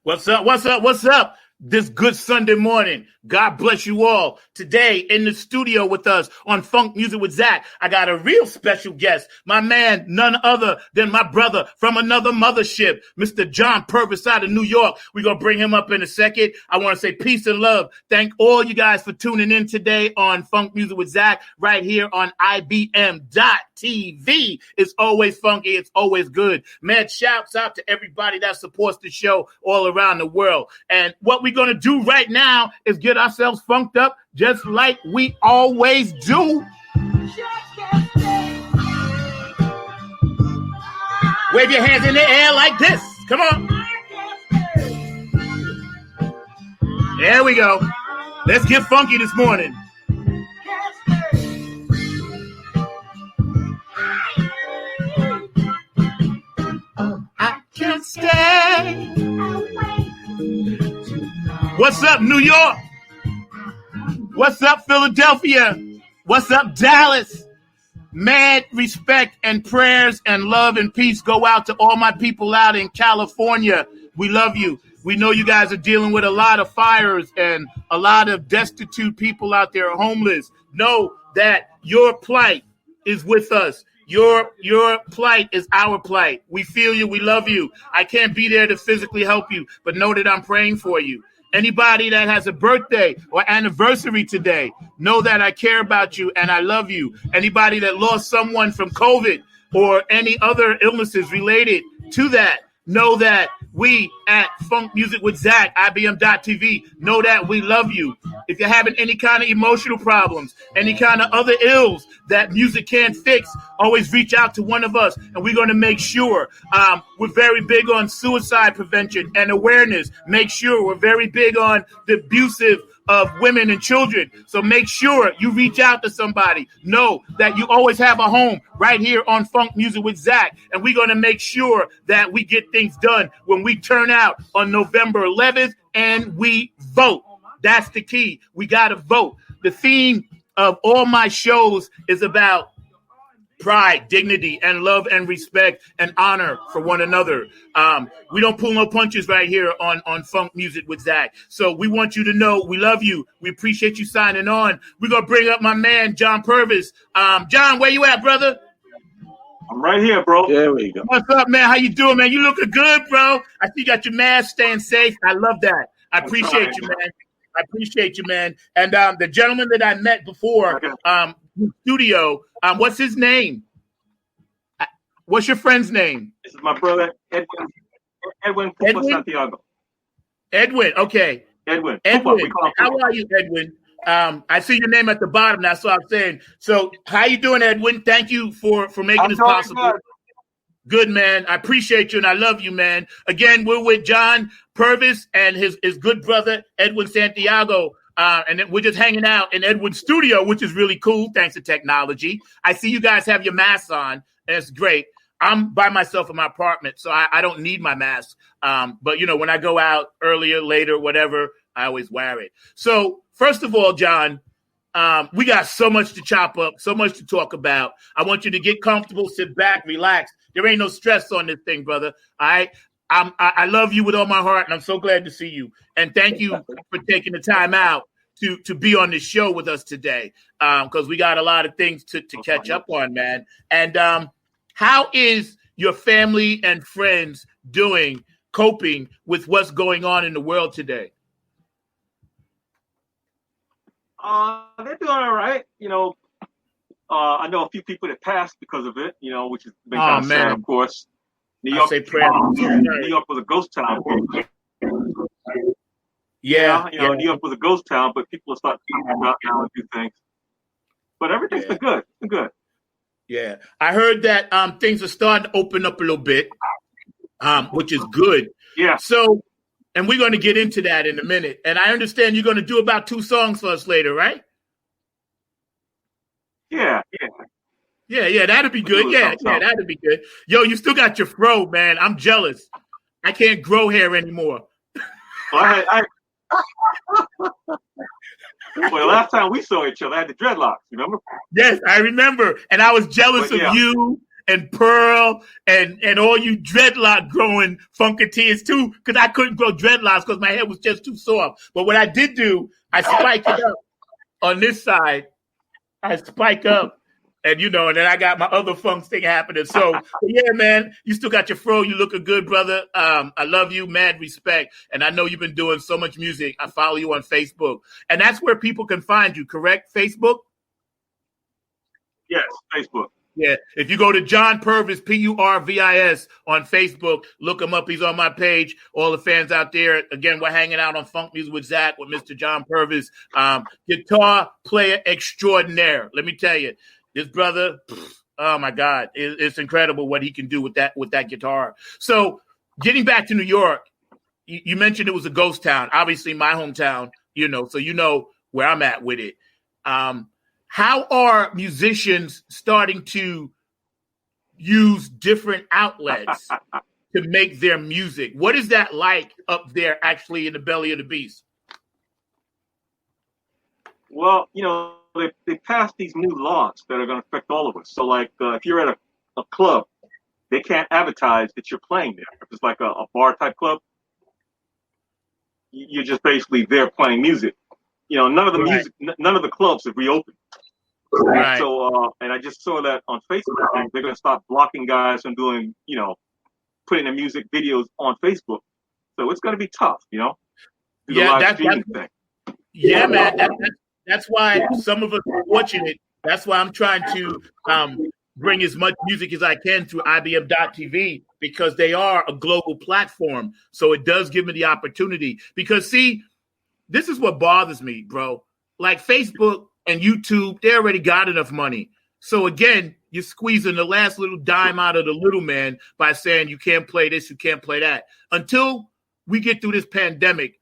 What's up? What's up? What's up? This good Sunday morning. God bless you all. Today in the studio with us on Funk Music with Zack, I got a real special guest. My man, none other than my brother from another mothership, Mr. John Purvis out of New York. We're going to bring him up in a second. I want to say peace and love. Thank all you guys for tuning in today on Funk Music with Zack right here on IBM.TV. It's always funky. It's always good. Man, shouts out to everybody that supports the show all around the world. And what we're going to do right now is get ourselves funked up just like we always do. Wave your hands in the air like this. Come on. There we go. Let's get funky this morning. I can't stay. What's up, New York? What's up, Philadelphia? What's up, Dallas? Mad respect and prayers and love and peace go out to all my people out in California. We love you. We know you guys are dealing with a lot of fires and a lot of destitute people out there, homeless. Know that your plight is with us. Your plight is our plight. We feel you. We love you. I can't be there to physically help you, but know that I'm praying for you. Anybody that has a birthday or anniversary today, know that I care about you and I love you. Anybody that lost someone from COVID or any other illnesses related to that, know that we at Funk Music with Zack, IBM.TV, know that we love you. If you're having any kind of emotional problems, any kind of other ills that music can't fix, always reach out to one of us, and we're going to make sure. We're very big on suicide prevention and awareness. Make sure we're very big on the abusive of women and children. So make sure you reach out to somebody. Know that you always have a home right here on Funk Music with Zack. And we're going to make sure that we get things done when we turn out on November 11th and we vote. That's the key. We got to vote. The theme of all my shows is about pride, dignity, and love and respect and honor for one another. We don't pull no punches right here on Funk Music with Zack. So we want you to know we love you. We appreciate you signing on. We're going to bring up my man, John Purvis. John, where you at, brother? I'm right here, bro. There we go. What's up, man? How you doing, man? You looking good, bro. I see you got your mask, staying safe. I love that. I appreciate you, man. I appreciate you, man. And the gentleman that I met before, studio, what's his name? What's your friend's name? This is my brother, Edwin Santiago. Edwin, okay. Edwin. How are you, Edwin? I see your name at the bottom. That's what I'm saying. So how you doing, Edwin? Thank you for making this possible. Good, man. I appreciate you, and I love you, man. Again, we're with John Purvis and his good brother, Edwin Santiago. And we're just hanging out in Edwin's studio, which is really cool, thanks to technology. I see you guys have your masks on, and it's great. I'm by myself in my apartment, so I don't need my mask. But, you know, when I go out earlier, later, whatever, I always wear it. So, first of all, John, we got so much to chop up, so much to talk about. I want you to get comfortable, sit back, relax. There ain't no stress on this thing, brother. All right? I love you with all my heart, and I'm so glad to see you. And thank you for taking the time out to be on this show with us today, because we got a lot of things to catch up on, man. And how is your family and friends doing, coping with what's going on in the world today? They're doing all right. You know, I know a few people that passed because of it, you know, which has been kind of sad, of course. New York was a ghost town. Yeah, New York was a ghost town, but people are starting to come out now and do things. everything's been good. It's been good. Yeah. I heard that things are starting to open up a little bit, which is good. Yeah. So, and we're going to get into that in a minute. And I understand you're going to do about 2 songs for us later, right? Yeah. Yeah, that'd be good. Yeah, that'd be good. Yo, you still got your fro, man. I'm jealous. I can't grow hair anymore. Well, the last time we saw each other, I had the dreadlocks, remember? Yes, I remember. And I was jealous of you and Pearl and all you dreadlock growing funketeers too, because I couldn't grow dreadlocks because my hair was just too soft. But what I did do, I spiked it up on this side. I spike up. And, and then I got my other funk thing happening. So, yeah, man, you still got your fro. You looking good, brother. I love you. Mad respect. And I know you've been doing so much music. I follow you on Facebook. And that's where people can find you, correct? Facebook? Yes, Facebook. Yeah. If you go to John Purvis, Purvis on Facebook, look him up. He's on my page. All the fans out there, again, we're hanging out on Funk Music with Zack with Mr. John Purvis. Guitar player extraordinaire. Let me tell you. This brother, oh my God, it's incredible what he can do with that guitar. So getting back to New York, you mentioned it was a ghost town, obviously my hometown, so you know where I'm at with it. How are musicians starting to use different outlets to make their music? What is that like up there actually in the belly of the beast? Well, they passed these new laws that are going to affect all of us. So, like, if you're at a club, they can't advertise that you're playing there. If it's like a bar-type club, you're just basically there playing music. None of the clubs have reopened. Right. So, and I just saw that on Facebook. They're going to stop blocking guys from doing, putting their music videos on Facebook. So it's going to be tough, Yeah, Yeah, man. That's why some of us are fortunate. That's why I'm trying to bring as much music as I can through IBM.TV because they are a global platform. So it does give me the opportunity. Because, see, this is what bothers me, bro. Like Facebook and YouTube, they already got enough money. So, again, you're squeezing the last little dime out of the little man by saying you can't play this, you can't play that. Until we get through this pandemic,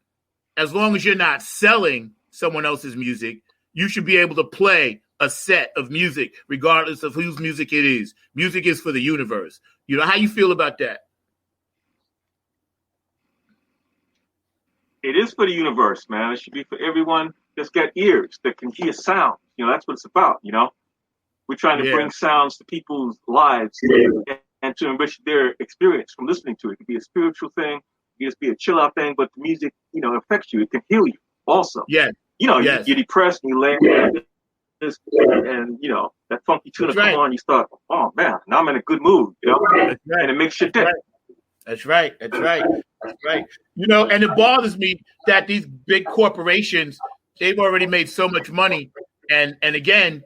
as long as you're not selling someone else's music, you should be able to play a set of music, regardless of whose music it is. Music is for the universe. How you feel about that? It is for the universe, man. It should be for everyone that's got ears, that can hear sound. That's what it's about, We're trying to bring sounds to people's lives and to enrich their experience from listening to it. It could be a spiritual thing, it could just be a chill out thing, but the music, affects you. It can heal you also. Yeah. You're depressed and you lay and that funky tune will come on, you start, oh man, now I'm in a good mood, and it makes your day. That's right. And it bothers me that these big corporations, they've already made so much money. And again,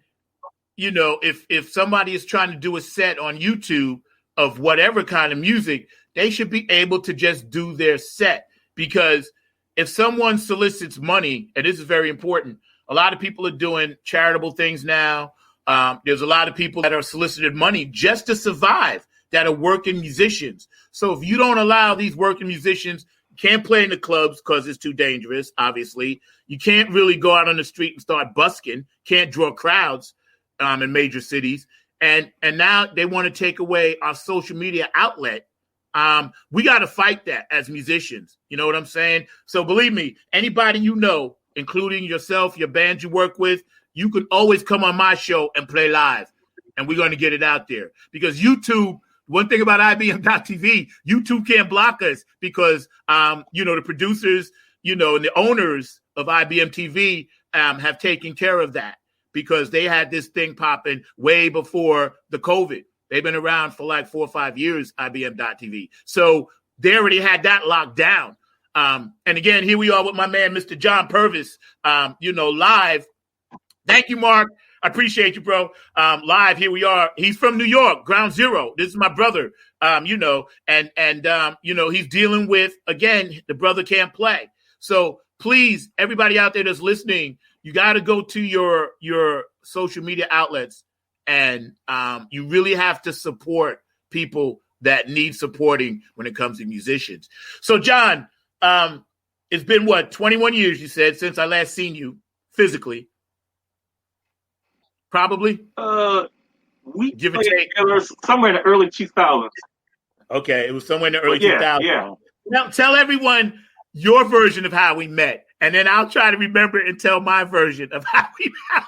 if somebody is trying to do a set on YouTube of whatever kind of music, they should be able to just do their set. Because if someone solicits money, and this is very important, a lot of people are doing charitable things now. There's a lot of people that are solicited money just to survive that are working musicians. So if you don't allow these working musicians, can't play in the clubs because it's too dangerous, obviously. You can't really go out on the street and start busking, can't draw crowds in major cities. And now they want to take away our social media outlet. We got to fight that as musicians. You know what I'm saying? So believe me, anybody including yourself, your band you work with, you can always come on my show and play live. And we're going to get it out there. Because YouTube, one thing about IBM.TV, YouTube can't block us because, the producers, and the owners of IBM TV have taken care of that because they had this thing popping way before the COVID. They've been around for like 4 or 5 years, IBM.TV. So they already had that locked down. And again, here we are with my man, Mr. John Purvis, live. Thank you, Mark. I appreciate you, bro. Live, here we are. He's from New York, Ground Zero. This is my brother, and he's dealing with, again, the brother can't play. So please, everybody out there that's listening, you got to go to your social media outlets, and you really have to support people that need supporting when it comes to musicians. So, John, it's been 21 years, you said, since I last seen you physically. Probably. We give or played take together somewhere in the early 2000s. Okay, it was somewhere in the early 2000s. Yeah. Now, tell everyone your version of how we met, and then I'll try to remember and tell my version of how we met.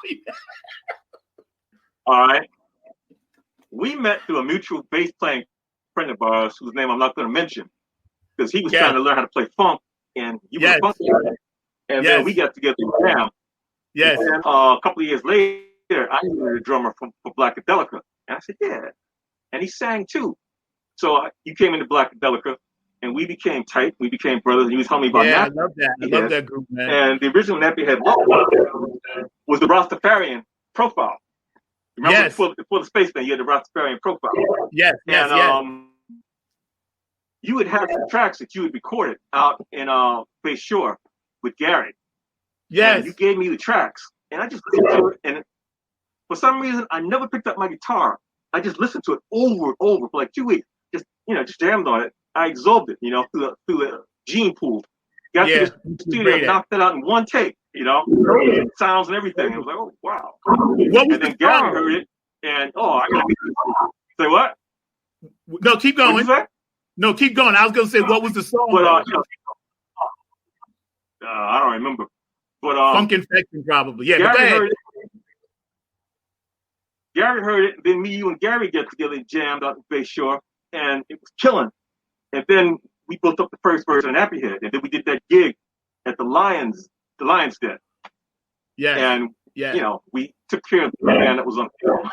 All right. We met through a mutual bass playing friend of ours, whose name I'm not going to mention, because he was trying to learn how to play funk, and you were a funk guy. And then we got together with him. Yes. And then, a couple of years later, I knew a drummer for Blackadelica. And I said, yeah. And he sang too. So you came into Blackadelica, and we became tight. We became brothers. And he was telling me about I love that. I love that group, man. And the original Nappy Head was the Rastafarian profile. Remember, before the Spaceman, you had the Rastafarian profile. Yes. You would have some tracks that you had recorded out in Bay Shore with Gary. Yes. And you gave me the tracks, and I just listened to it. And for some reason, I never picked up my guitar. I just listened to it over and over for like 2 weeks. Just jammed on it. I absorbed it, through the gene pool. Got to the studio, knocked it out in one take, sounds and everything. I was like, oh, wow. And then Gary heard it, and I got to say what? No, keep going. No, keep going. I was going to say, what was the song? But, I don't remember. But Funk Infection, probably. Yeah, Gary heard it. Then me, you, and Gary get together and jammed out in Bay Shore, and it was killing. And then we built up the first version of Nappy Head, and then we did that gig at the Lions Den. Yeah. And we took care of the man that was on film.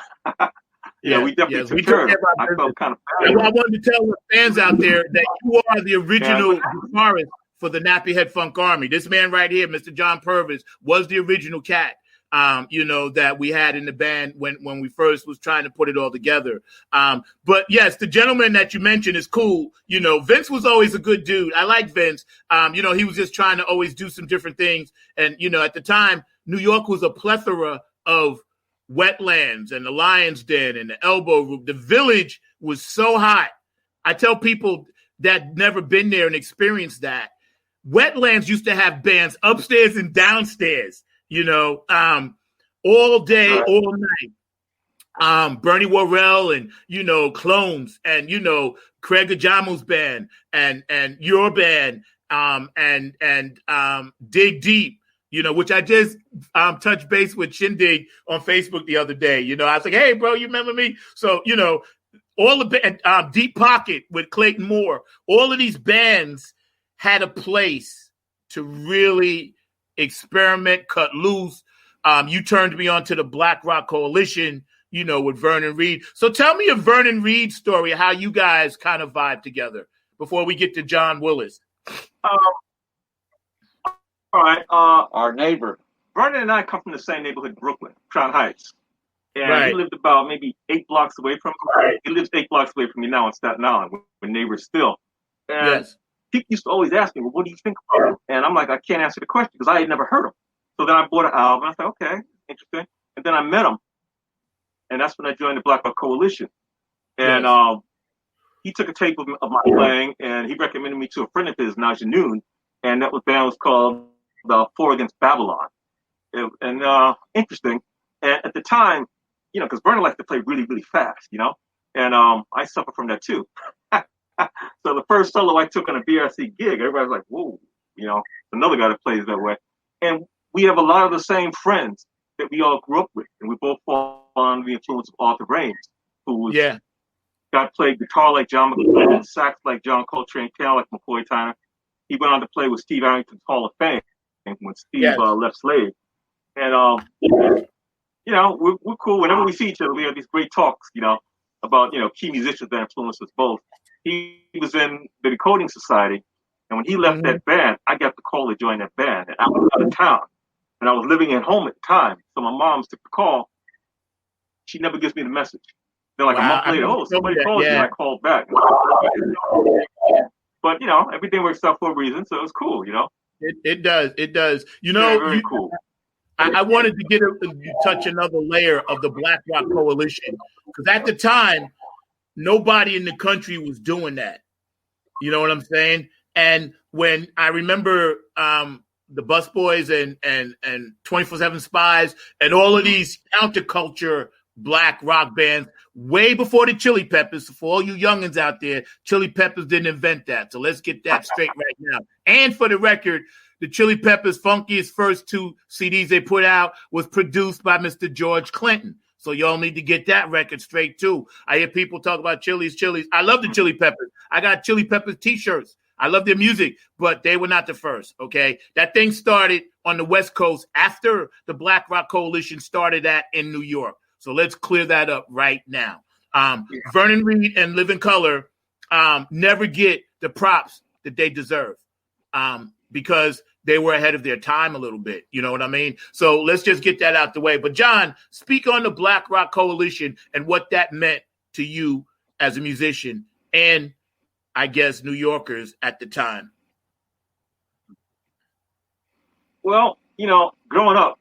We definitely took care of it. I felt kind of bad. I wanted to tell the fans out there that you are the original guitarist for the Nappy Head Funk Army. This man right here, Mr. John Purvis, was the original cat. That we had in the band when we first was trying to put it all together. But yes, the gentleman that you mentioned is cool. Vince was always a good dude. I like Vince. He was just trying to always do some different things. And, at the time, New York was a plethora of wetlands and the Lion's Den and the Elbow Room. The Village was so hot. I tell people that never been there and experienced that. Wetlands used to have bands upstairs and downstairs. All day, all night. Bernie Worrell and, Clones and, Craig Ajamu's band and your band, and Dig Deep, which I just touched base with Shindig on Facebook the other day. I was like, hey, bro, you remember me? So, all the Deep Pocket with Clayton Moore, all of these bands had a place to really experiment, cut loose. You turned me on to the Black Rock Coalition, with Vernon Reid. So tell me a Vernon Reid story, how you guys kind of vibe together before we get to John Willis. All right. Our neighbor, Vernon and I come from the same neighborhood, Brooklyn, Crown Heights. And he lived about maybe 8 blocks away from me. He lives 8 blocks away from me now in Staten Island. We're neighbors still. And people used to always ask me, well, what do you think about him? And I'm like, I can't answer the question because I had never heard him. So then I bought an album. I said, okay, interesting. And then I met him. And that's when I joined the Black Rock Coalition. And he took a tape of my playing, and he recommended me to a friend of his, Naja Noon. And that band was called Four Against Babylon. And interesting. And at the time, because Vernon liked to play really, really fast, and I suffer from that too. So the first solo I took on a BRC gig, everybody's like, whoa, another guy that plays that way. And we have a lot of the same friends that we all grew up with. And we both fall under the influence of Arthur Raines, who was played guitar like John McClain, sax like John Coltrane, piano like McCoy Tyner. He went on to play with Steve Arrington's Hall of Fame when Steve left Slade. And, we're cool. Whenever we see each other, we have these great talks, about, key musicians that influenced us both. He was in the Decoding Society, and when he left that band, I got the call to join that band, and I was out of town, and I was living at home at the time, so my mom took the call. She never gives me the message. Then like a month later, somebody called me, I called back. But, everything works out for a reason, so it was cool, It does. Very cool. I wanted to touch another layer of the Black Rock Coalition, because at the time, nobody in the country was doing that. You know what I'm saying? And when I remember the Busboys and 24/7 Spies and all of these counterculture Black rock bands, way before the Chili Peppers, for all you youngins out there, Chili Peppers didn't invent that. So let's get that straight right now. And for the record, the Chili Peppers' funkiest first 2 CDs they put out was produced by Mr. George Clinton. So y'all need to get that record straight too. I hear people talk about Chili's. I love the Chili Peppers. I got Chili Peppers t-shirts. I love their music, but they were not the first, okay? That thing started on the West Coast after the Black Rock Coalition started that in New York. So let's clear that up right now. Vernon Reid and Living Color never get the props that they deserve because they were ahead of their time a little bit. You know what I mean? So let's just get that out the way. But John, speak on the Black Rock Coalition and what that meant to you as a musician and, I guess, New Yorkers at the time. Well, you know, growing up,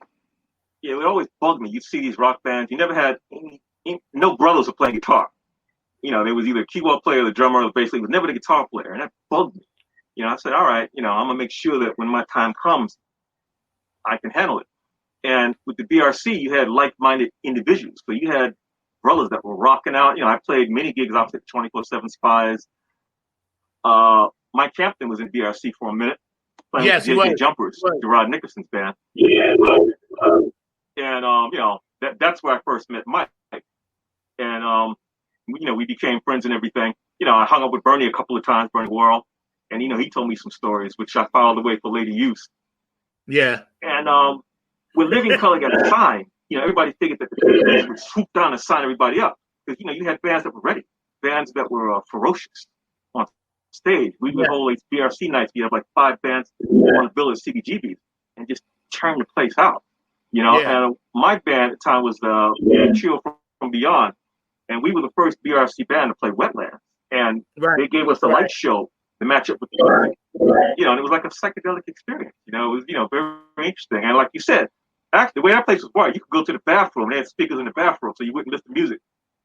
it would always bug me. You'd see these rock bands. You never had no brothers were playing guitar. You know, there was either a keyboard player, the drummer, or the bass player. It was never the guitar player. And that bugged me. You know, I said, all right, you know, I'm going to make sure that when my time comes, I can handle it. And with the BRC, you had like-minded individuals. So you had brothers that were rocking out. You know, I played many gigs opposite 24/7 Spies. Mike Campton was in BRC for a minute. Playing with JJ Jumpers, Gerard Nickerson's band. Yeah. And, you know, that's where I first met Mike. And, you know, we became friends and everything. You know, I hung up with Bernie a couple of times, Bernie Worrell. And, you know, he told me some stories, which I filed away for later use. Yeah. And with Living Color at the time, you know, everybody figured that the Beatles would swoop down and sign everybody up. Because, you know, you had bands that were ready, bands that were ferocious on stage. We would hold these BRC nights. We had like 5 bands on the bill at CBGBs and just turn the place out. You know, and my band at the time was the Chill from Beyond. And we were the first BRC band to play Wetlands. And they gave us a light show to match up with the music. You know, and it was like a psychedelic experience. You know, it was, you know, very, very interesting. And like you said, actually, the way our place was wired, you could go to the bathroom. They had speakers in the bathroom, so you wouldn't miss the music.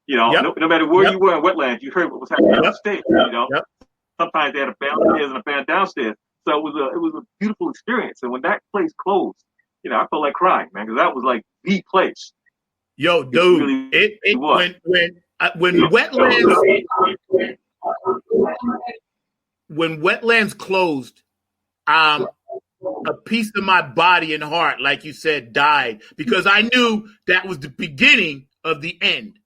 You know, no matter where you were in Wetlands, you heard what was happening on the stage. You know, sometimes they had a band upstairs and a band downstairs. So it was a beautiful experience. And when that place closed, you know, I felt like crying, man, because that was like the place. Yo, dude, it was. When Wetlands closed, a piece of my body and heart, like you said, died because I knew that was the beginning of the end.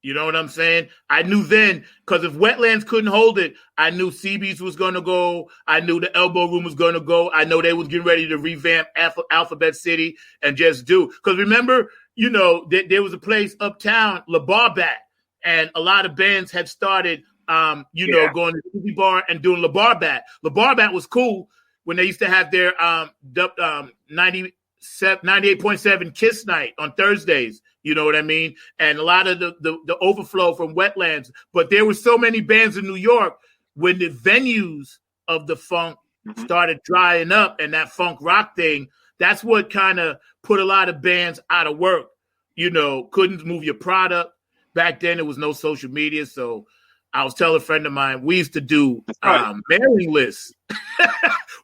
You know what I'm saying? I knew then, because if Wetlands couldn't hold it, I knew CB's was going to go. I knew the Elbow Room was going to go. I know they was getting ready to revamp Alphabet City and just do. Because remember, you know, there was a place uptown, La Barbat, and a lot of bands had started, know, going to the movie bar and doing La Barbat. La Barbat was cool when they used to have their 98.7 Kiss Night on Thursdays. You know what I mean? And a lot of the overflow from Wetlands. But there were so many bands in New York when the venues of the funk started drying up and that funk rock thing, that's what kind of put a lot of bands out of work. You know, couldn't move your product. Back then, there was no social media. So I was telling a friend of mine, we used to do mailing lists.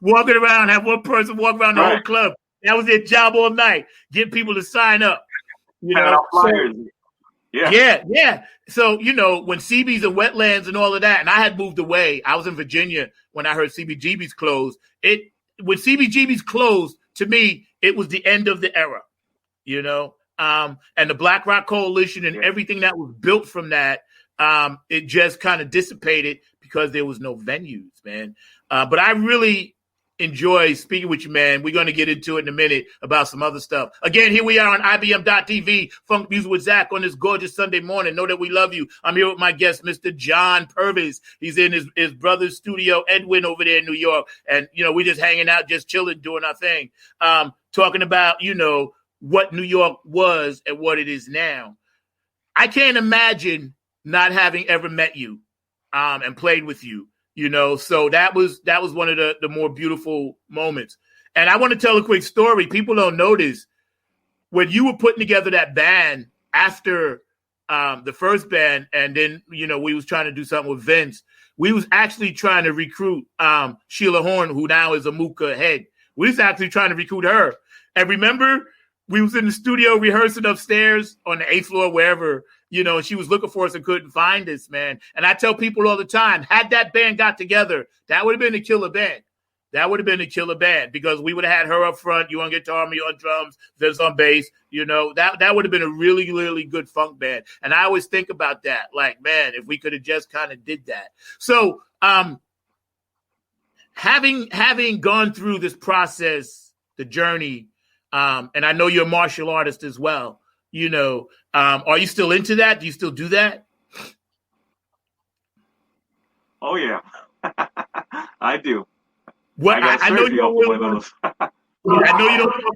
Walking around, have one person walk around the whole club. That was their job all night, get people to sign up. You know, So, you know, when CB's and Wetlands and all of that, and I had moved away. I was in Virginia when I heard CBGB's closed. When CBGB's closed, to me, it was the end of the era, you know. And the Black Rock Coalition and everything that was built from that, it just kind of dissipated because there was no venues, man. But I really enjoy speaking with you, man. We're going to get into it in a minute about some other stuff. Again, here we are on IBM.TV, Funk Music with Zack on this gorgeous Sunday morning. Know that we love you. I'm here with my guest, Mr. John Purvis. He's in his brother's studio, Edwin, over there in New York. And, you know, we're just hanging out, just chilling, doing our thing. Talking about, you know, what New York was and what it is now. I can't imagine not having ever met you and played with you. You know, so that was one of the more beautiful moments. And I want to tell a quick story. People don't know this. when you were putting together that band after the first band, and then, we was trying to do something with Vince, we was actually trying to recruit Sheila Horn, who now is a Mooka head. We was actually trying to recruit her. And remember, we was in the studio rehearsing upstairs on the 8th floor, wherever, and she was looking for us and couldn't find us, man. And I tell people all the time, had that band got together, that would have been a killer band. That would have been a killer band, because we would have had her up front, you on guitar, me on drums, Vince on bass. That would have been a really, really good funk band. And I always think about that, like, man, if we could have just kind of did that. So having gone through this process, the journey, and I know you're a martial artist as well, are you still into that? Do you still do that? Oh, yeah. I do. Well, I know you don't talk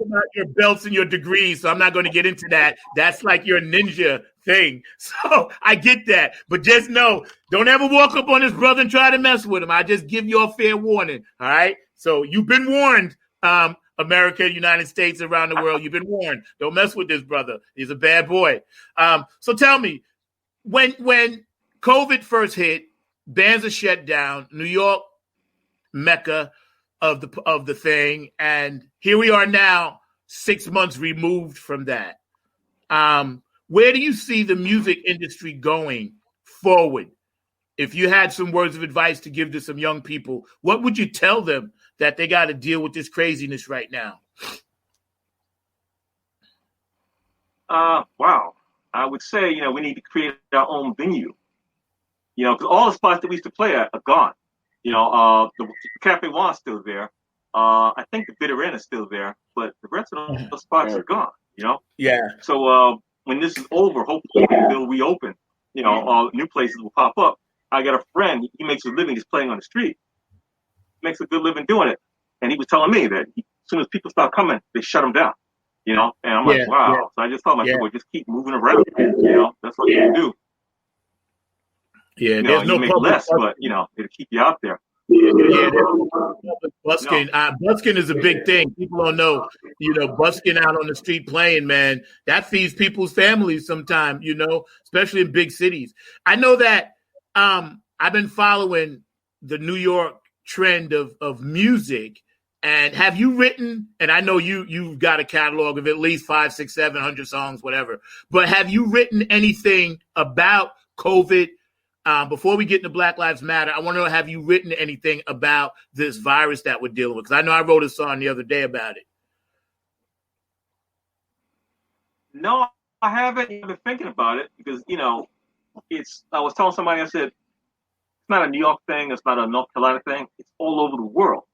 about your belts and your degrees, so I'm not going to get into that. That's like your ninja thing. So I get that. But just know, don't ever walk up on this brother and try to mess with him. I just give you a fair warning. All right? So you've been warned, America, United States, around the world. You've been warned. Don't mess with this brother. He's a bad boy. So tell me, when COVID first hit, bands are shut down, New York, Mecca of the thing, and here we are now, 6 months removed from that. Where do you see the music industry going forward? If you had some words of advice to give to some young people, what would you tell them that they got to deal with this craziness right now? Wow. I would say, we need to create our own venue. Because all the spots that we used to play at are gone. The Cafe One's still there. I think the Bitter End is still there, but the rest of the spots are gone. Yeah. So when this is over, hopefully they'll reopen. New places will pop up. I got a friend. He makes a living just playing on the street. Makes a good living doing it, and he was telling me that as soon as people start coming, they shut them down. And I'm like, wow. Yeah. So I just told myself, well, just keep moving around. That's what you do. Yeah, there's no make less, but it'll keep you out there. Yeah, busking. Busking is a big thing. People don't know, busking out on the street playing, man, that feeds people's families sometimes, especially in big cities. I know that I've been following the New York trend of music. And have you written, and I know you've got a catalog of at least 500, 600, 700 songs, whatever, but have you written anything about COVID? Before we get into Black Lives Matter, I want to know, have you written anything about this virus that we're dealing with? Because I know I wrote a song the other day about it. No, I haven't been thinking about it because, I was telling somebody, I said, it's not a New York thing. It's not a North Carolina thing. It's all over the world.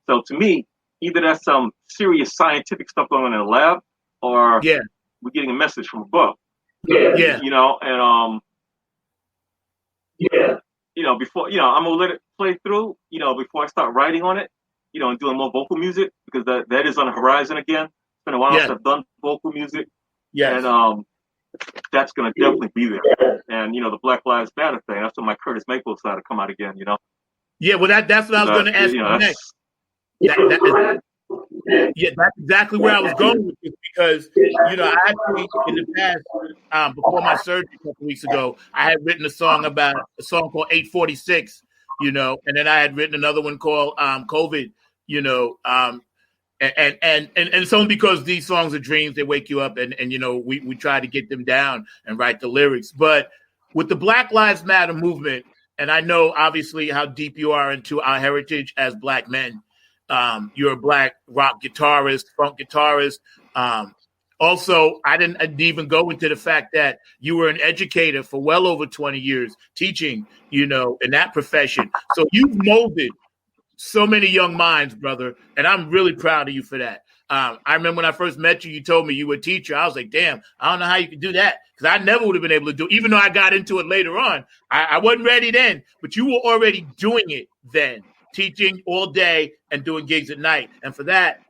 So to me, either that's some serious scientific stuff going on in the lab or we're getting a message from above. Yeah. Before, I'm gonna let it play through, before I start writing on it, and doing more vocal music because that is on the horizon again. It's been a while since I've done vocal music. Yeah. And that's gonna definitely be there. And the Black Lives Matter thing, that's when my Curtis Mayfield side to come out again, Yeah, well that's what I was gonna ask you next. That's exactly where I was going with this because, I actually in the past, before my surgery a couple weeks ago, I had written a song called 846, and then I had written another one called COVID, and it's only because these songs are dreams, they wake you up and we try to get them down and write the lyrics. But with the Black Lives Matter movement, and I know obviously how deep you are into our heritage as Black men. You're a Black rock guitarist, funk guitarist. Also, I didn't even go into the fact that you were an educator for well over 20 years, teaching, in that profession. So you've molded so many young minds, brother, and I'm really proud of you for that. I remember when I first met you, you told me you were a teacher. I was like, damn, I don't know how you could do that because I never would have been able to do it, even though I got into it later on. I wasn't ready then, but you were already doing it then. Teaching all day and doing gigs at night. And for that,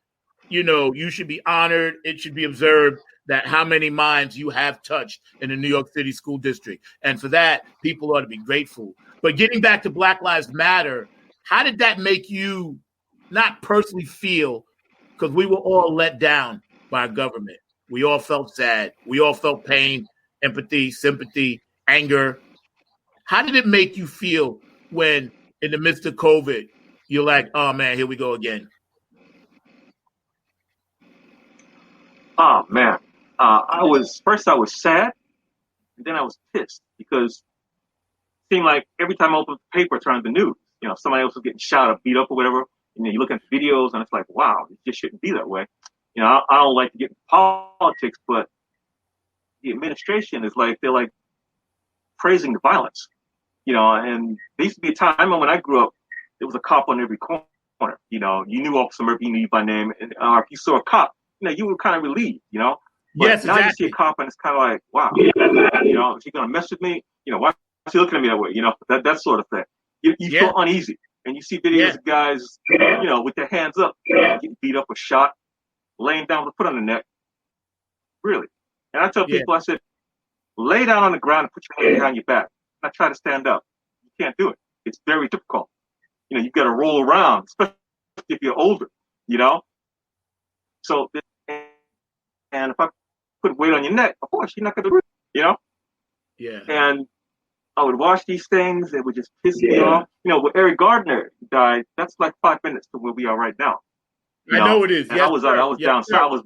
you should be honored. It should be observed that how many minds you have touched in the New York City school district. And for that, people ought to be grateful. But getting back to Black Lives Matter, how did that make you not personally feel, because we were all let down by our government? We all felt sad. We all felt pain, empathy, sympathy, anger. How did it make you feel when, in the midst of COVID, you're like, oh, man, here we go again? Oh, man. I was sad, and then I was pissed because it seemed like every time I opened the paper, turned the news, somebody else was getting shot or beat up or whatever. And then you look at the videos, and it's like, wow, it just shouldn't be that way. I don't like to get into politics, but the administration is like, they're like praising the violence, and there used to be a time when I grew up, there was a cop on every corner. You knew Officer Murphy, you knew by name, and if you saw a cop, you were kind of relieved, But yes, now exactly. you see a cop, and it's kind of like, wow, is he going to mess with me? Why is he looking at me that way? That sort of thing. You feel uneasy, and you see videos of guys, with their hands up, getting beat up or shot, laying down with a foot on the neck. Really. And I tell people, I said, lay down on the ground and put your hand behind your back. Not try to stand up. You can't do it. It's very difficult. You've got to roll around, especially if you're older, So, and if I put weight on your neck, of course, you're not going to do it, Yeah. And I would watch these things. It would just piss me off. When Eric Gardner died, that's like 5 minutes to where we are right now. I know it is. And I was down south. I was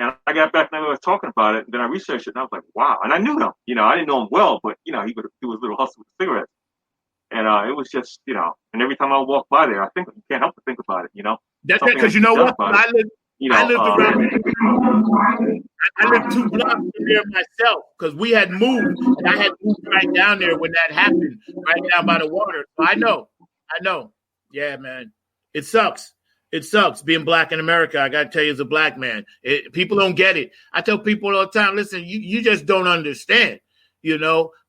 and I got back and I was talking about it. And then I researched it, and I was like, wow. And I knew him. I didn't know him well, but he would do his little hustle with cigarettes. And it was just, and every time I walk by there, I think you can't help but think about it. That's it, because what? I lived 2 blocks from there myself, because we had moved, and I had moved right down there when that happened, right down by the water. So I know. Yeah, man. It sucks. It sucks being black in America. I got to tell you, as a black man, people don't get it. I tell people all the time, listen, you just don't understand,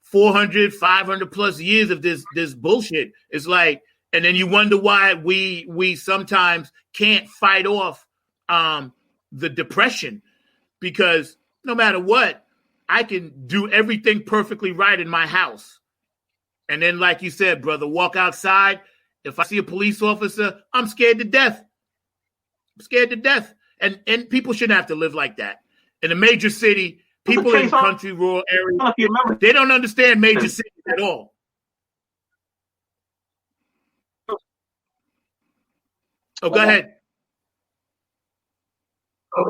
400, 500 plus years of this bullshit. It's like, and then you wonder why we sometimes can't fight off the depression, because no matter what, I can do everything perfectly right in my house. And then, like you said, brother, walk outside. If I see a police officer, I'm scared to death. And people shouldn't have to live like that. In a major city, people in country, rural areas, they don't understand major cities at all. Oh, go ahead. I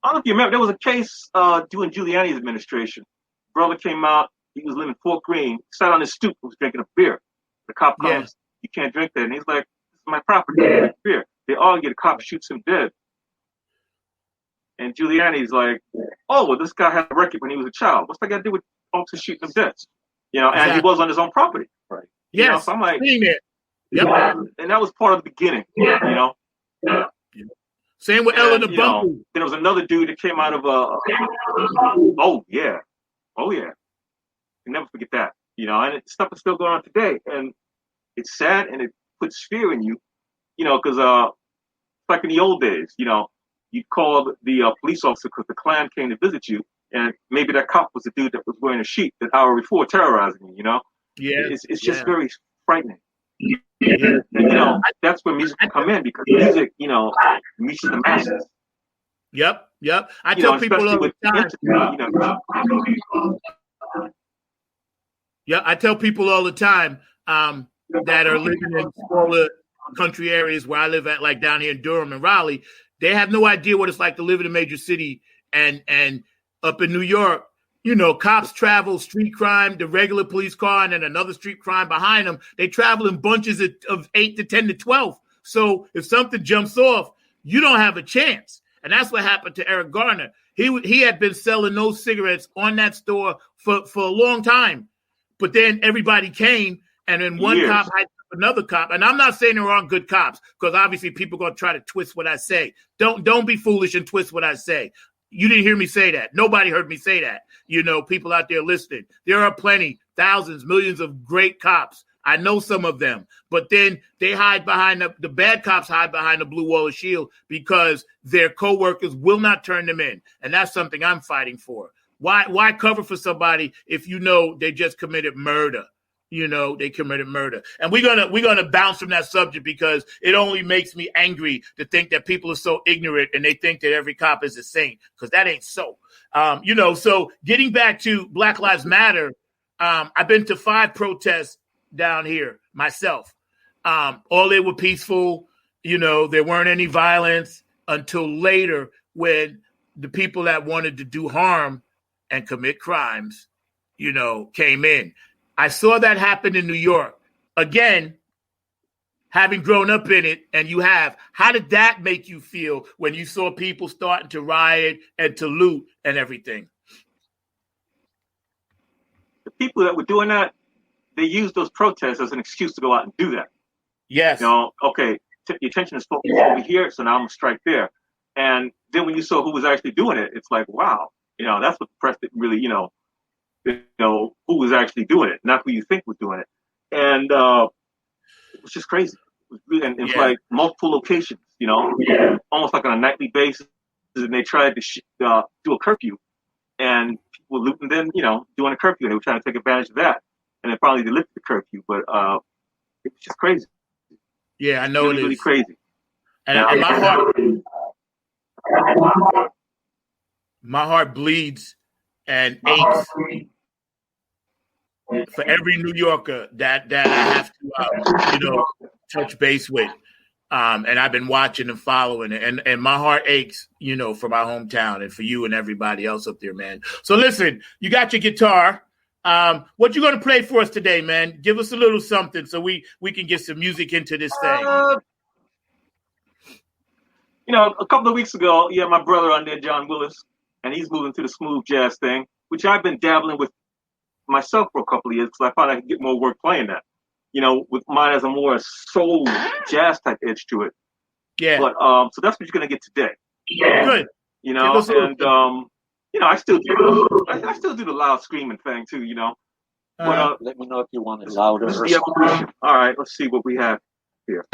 don't know if you remember, there was a case during Giuliani's administration. Brother came out, he was living in Fort Greene, sat on his stoop, was drinking a beer. The cop comes, you can't drink that. And he's like, this is my property, I drink beer. They argue, the cop shoots him dead. And Giuliani's like, oh, well, this guy had a record when he was a child. What's that got to do with folks shooting him dead? And he was on his own property. Right. Yes. So I'm like, yep. And that was part of the beginning, Same with Ellen the Bunker. Then there was another dude that came out of oh yeah. You never forget that. And stuff is still going on today. And it's sad, and it puts fear in you, because like in the old days, you'd call the police officer because the Klan came to visit you, and maybe that cop was the dude that was wearing a sheet the hour before terrorizing you, Yeah. It's just very frightening. Yeah. And, that's where music can come in, because music, reaches the masses. Yep. I tell people all the time. I tell people all the time that are living in smaller country areas where I live at, like down here in Durham and Raleigh. They have no idea what it's like to live in a major city, and up in New York, cops travel street crime, the regular police car, and then another street crime behind them. They travel in bunches of 8 to 10 to 12. So if something jumps off, you don't have a chance. And that's what happened to Eric Garner. He had been selling those cigarettes on that store for a long time. But then everybody came, and then one cop hyped up another cop. And I'm not saying there aren't good cops, because obviously people are going to try to twist what I say. Don't be foolish and twist what I say. You didn't hear me say that. Nobody heard me say that. People out there listening. There are plenty, thousands, millions of great cops. I know some of them. But then they hide behind the bad cops hide behind the blue wall of shield, because their coworkers will not turn them in. And that's something I'm fighting for. Why cover for somebody if they just committed murder? they committed murder. And we're gonna bounce from that subject because it only makes me angry to think that people are so ignorant and they think that every cop is a saint, because that ain't so. So getting back to Black Lives Matter, I've been to 5 protests down here myself. All they were peaceful, there weren't any violence until later when the people that wanted to do harm and commit crimes, came in. I saw that happen in New York. Again, having grown up in it, and you have, how did that make you feel when you saw people starting to riot and to loot and everything? The people that were doing that, they used those protests as an excuse to go out and do that. Yes. Okay, the attention is focused over here, so now I'm going to strike there. And then when you saw who was actually doing it, it's like, wow, that's what the press didn't really, who was actually doing it, not who you think was doing it. And it was just crazy. It was really, and it's like multiple locations, almost like on a nightly basis. And they tried to do a curfew, and people looting them, doing a curfew. And they were trying to take advantage of that. And then finally they lifted the curfew, but it was just crazy. Yeah, I know really, it is. Really crazy. And my heart bleeds and aches for every New Yorker that I have to, touch base with. And I've been watching and following it. And my heart aches, for my hometown and for you and everybody else up there, man. So listen, you got your guitar. What you going to play for us today, man? Give us a little something so we can get some music into this thing. A couple of weeks ago, my brother on there, John Willis, and he's moving to the smooth jazz thing, which I've been dabbling with myself for a couple of years because I thought I could get more work playing that. With mine as a more soul jazz type edge to it. Yeah. But so that's what you're gonna get today. Yeah. Good. I still do the loud screaming thing too. But let me know if you want it louder. All right, let's see what we have here.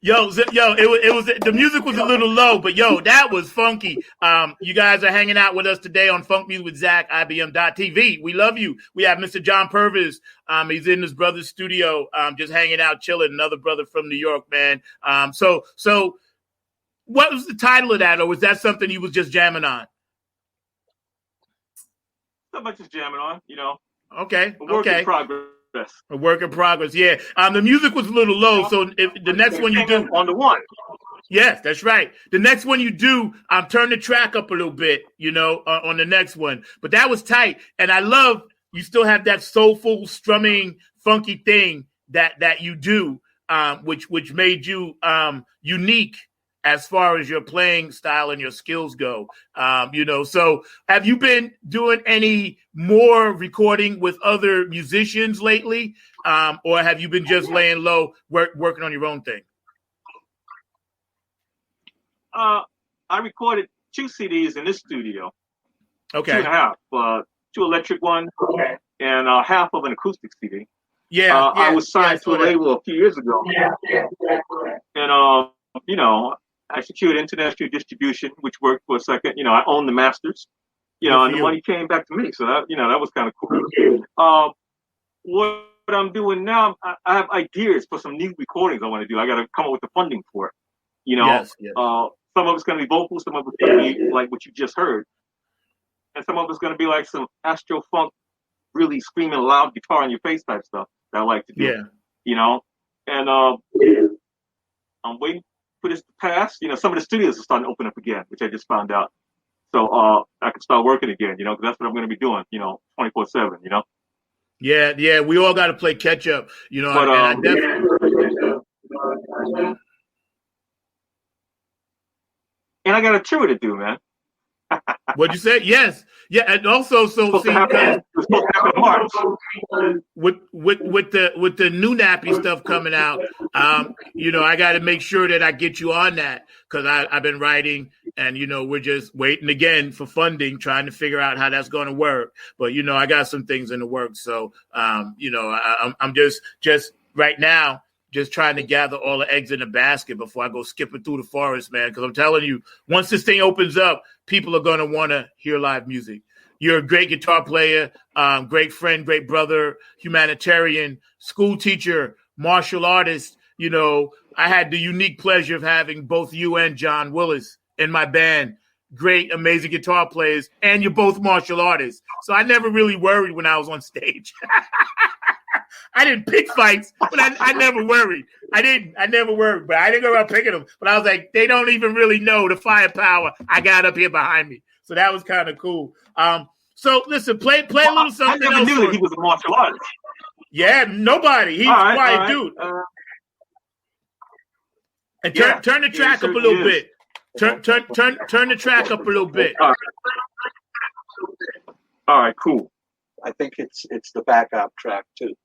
It was the music was a little low, but that was funky. You guys are hanging out with us today on Funk Music with Zack, IBM.TV. We love you. We have Mr. John Purvis. He's in his brother's studio, just hanging out, chilling. Another brother from New York, man. So what was the title of that, or was that something you was just jamming on? Not much just jamming on, Okay. A work in progress. A work in progress, yeah. The music was a little low, so if the next one you do on the one. Yes, that's right. The next one you do, turn the track up a little bit, on the next one. But that was tight, and I love you still have that soulful, strumming, funky thing that you do, which made you unique as far as your playing style and your skills go. So have you been doing any more recording with other musicians lately? Or have you been just laying low, working on your own thing? I recorded 2 CDs in this studio. Okay. 2.5, 2 electric ones, and half of an acoustic CD. I was signed to a label a few years ago. And, I secured international distribution, which worked for a second. I owned the masters, and the money came back to me. So that, that was kind of cool. What I'm doing now, I have ideas for some new recordings I want to do. I got to come up with the funding for it. Yes. Some of it's going to be vocal, some of it's going to be like what you just heard. And some of it's going to be like some Astro Funk, really screaming loud guitar in your face type stuff that I like to do. Yeah. And I'm waiting for this to pass. Some of the studios are starting to open up again, which I just found out. So I can start working again, because that's what I'm going to be doing, 24/7, Yeah, we all got to play catch up, But, and I definitely... And I got a tour to do, man. What'd you say? Yes. Yeah, and also with the new nappy stuff coming out, I got to make sure that I get you on that because I've been writing, and we're just waiting again for funding, trying to figure out how that's going to work. But I got some things in the works, so I'm just right now. Just trying to gather all the eggs in the basket before I go skipping through the forest, man. Because I'm telling you, once this thing opens up, people are going to want to hear live music. You're a great guitar player, great friend, great brother, humanitarian, school teacher, martial artist. I had the unique pleasure of having both you and John Willis in my band. Great, amazing guitar players, and you're both martial artists. So I never really worried when I was on stage. I didn't pick fights, but I never worried. I never worried, but I didn't go around picking them. But I was like, they don't even really know the firepower I got up here behind me. So that was kind of cool. So listen, play a little something else. I never knew that he was a martial artist. Yeah, nobody. He's a quiet dude. And turn the track up a little bit. Turn the track up a little bit. All right, cool. I think it's the backup track too.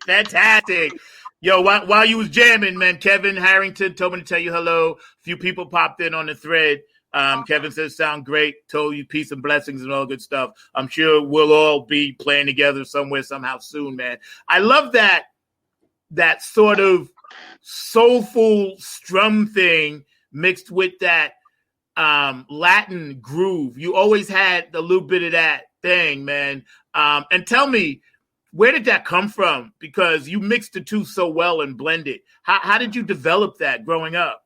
Fantastic. Yo, while you was jamming, man, Kevin Harrington told me to tell you hello. A few people popped in on the thread. Kevin says, sound great. Told you peace and blessings and all good stuff. I'm sure we'll all be playing together somewhere, somehow soon, man. I love that sort of soulful strum thing mixed with that Latin groove. You always had a little bit of that thing, man. And tell me, where did that come from? Because you mixed the two so well and blended. How did you develop that growing up?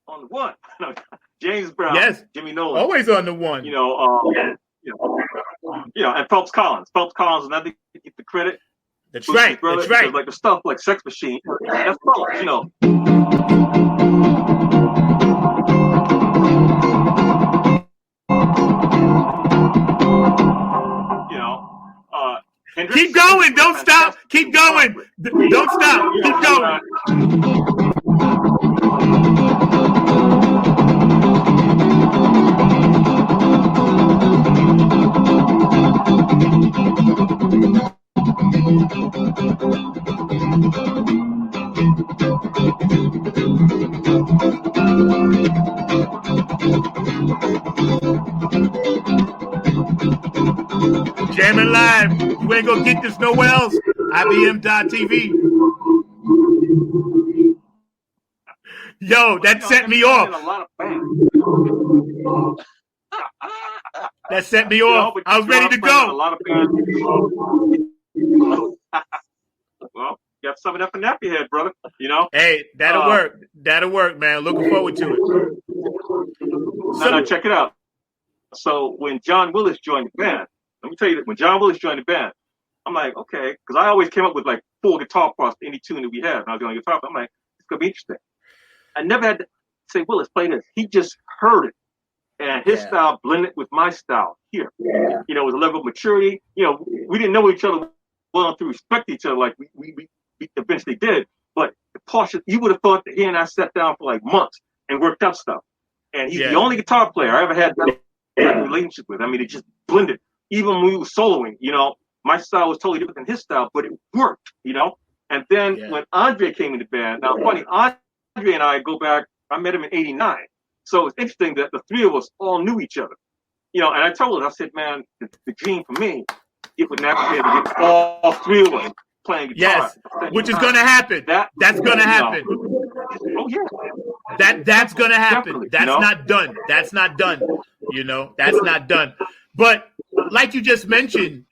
On the one, James Brown, yes, Jimmy Nolan, always on the one. And Phelps Collins, and I think you get the credit. That's right. Brother, that's right. Like the stuff like Sex Machine, that's Phelps, Hendrix, keep going. Don't stop. Keep going. Don't stop. Keep going. Jamming live. You ain't gonna get this nowhere else. IBM.TV. Yo, that set me off. That set me off. I was ready to go. A lot of bands. Well, you got something up in nappy head, brother. Hey, that'll work. That'll work, man. Looking forward to it. No, check it out. So when John Willis joined the band, let me tell you that when John Willis joined the band, I'm like, okay, because I always came up with like 4 guitar parts to any tune that we had. And I was doing guitar, I'm like, it's gonna be interesting. I never had to say, Willis, play this. He just heard it, and his style blended with my style here. Yeah. It was a level of maturity. We didn't know each other well enough to respect each other like we eventually did. But the portion, you would have thought that he and I sat down for like months and worked out stuff. And he's the only guitar player I ever had that relationship with. I mean, it just blended. Even when we were soloing, my style was totally different than his style, but it worked, And then when Andre came in the band, now funny, Andre and I go back, I met him in 89. So it's interesting that the three of us all knew each other. And I told him, I said, man, the dream for me, it would never be able to get all 3 of us playing guitar. Yes, which is going to happen. That's going to happen. Oh, yeah. That's going to happen. Definitely, that's not done. That's not done. That's not done. But like you just mentioned,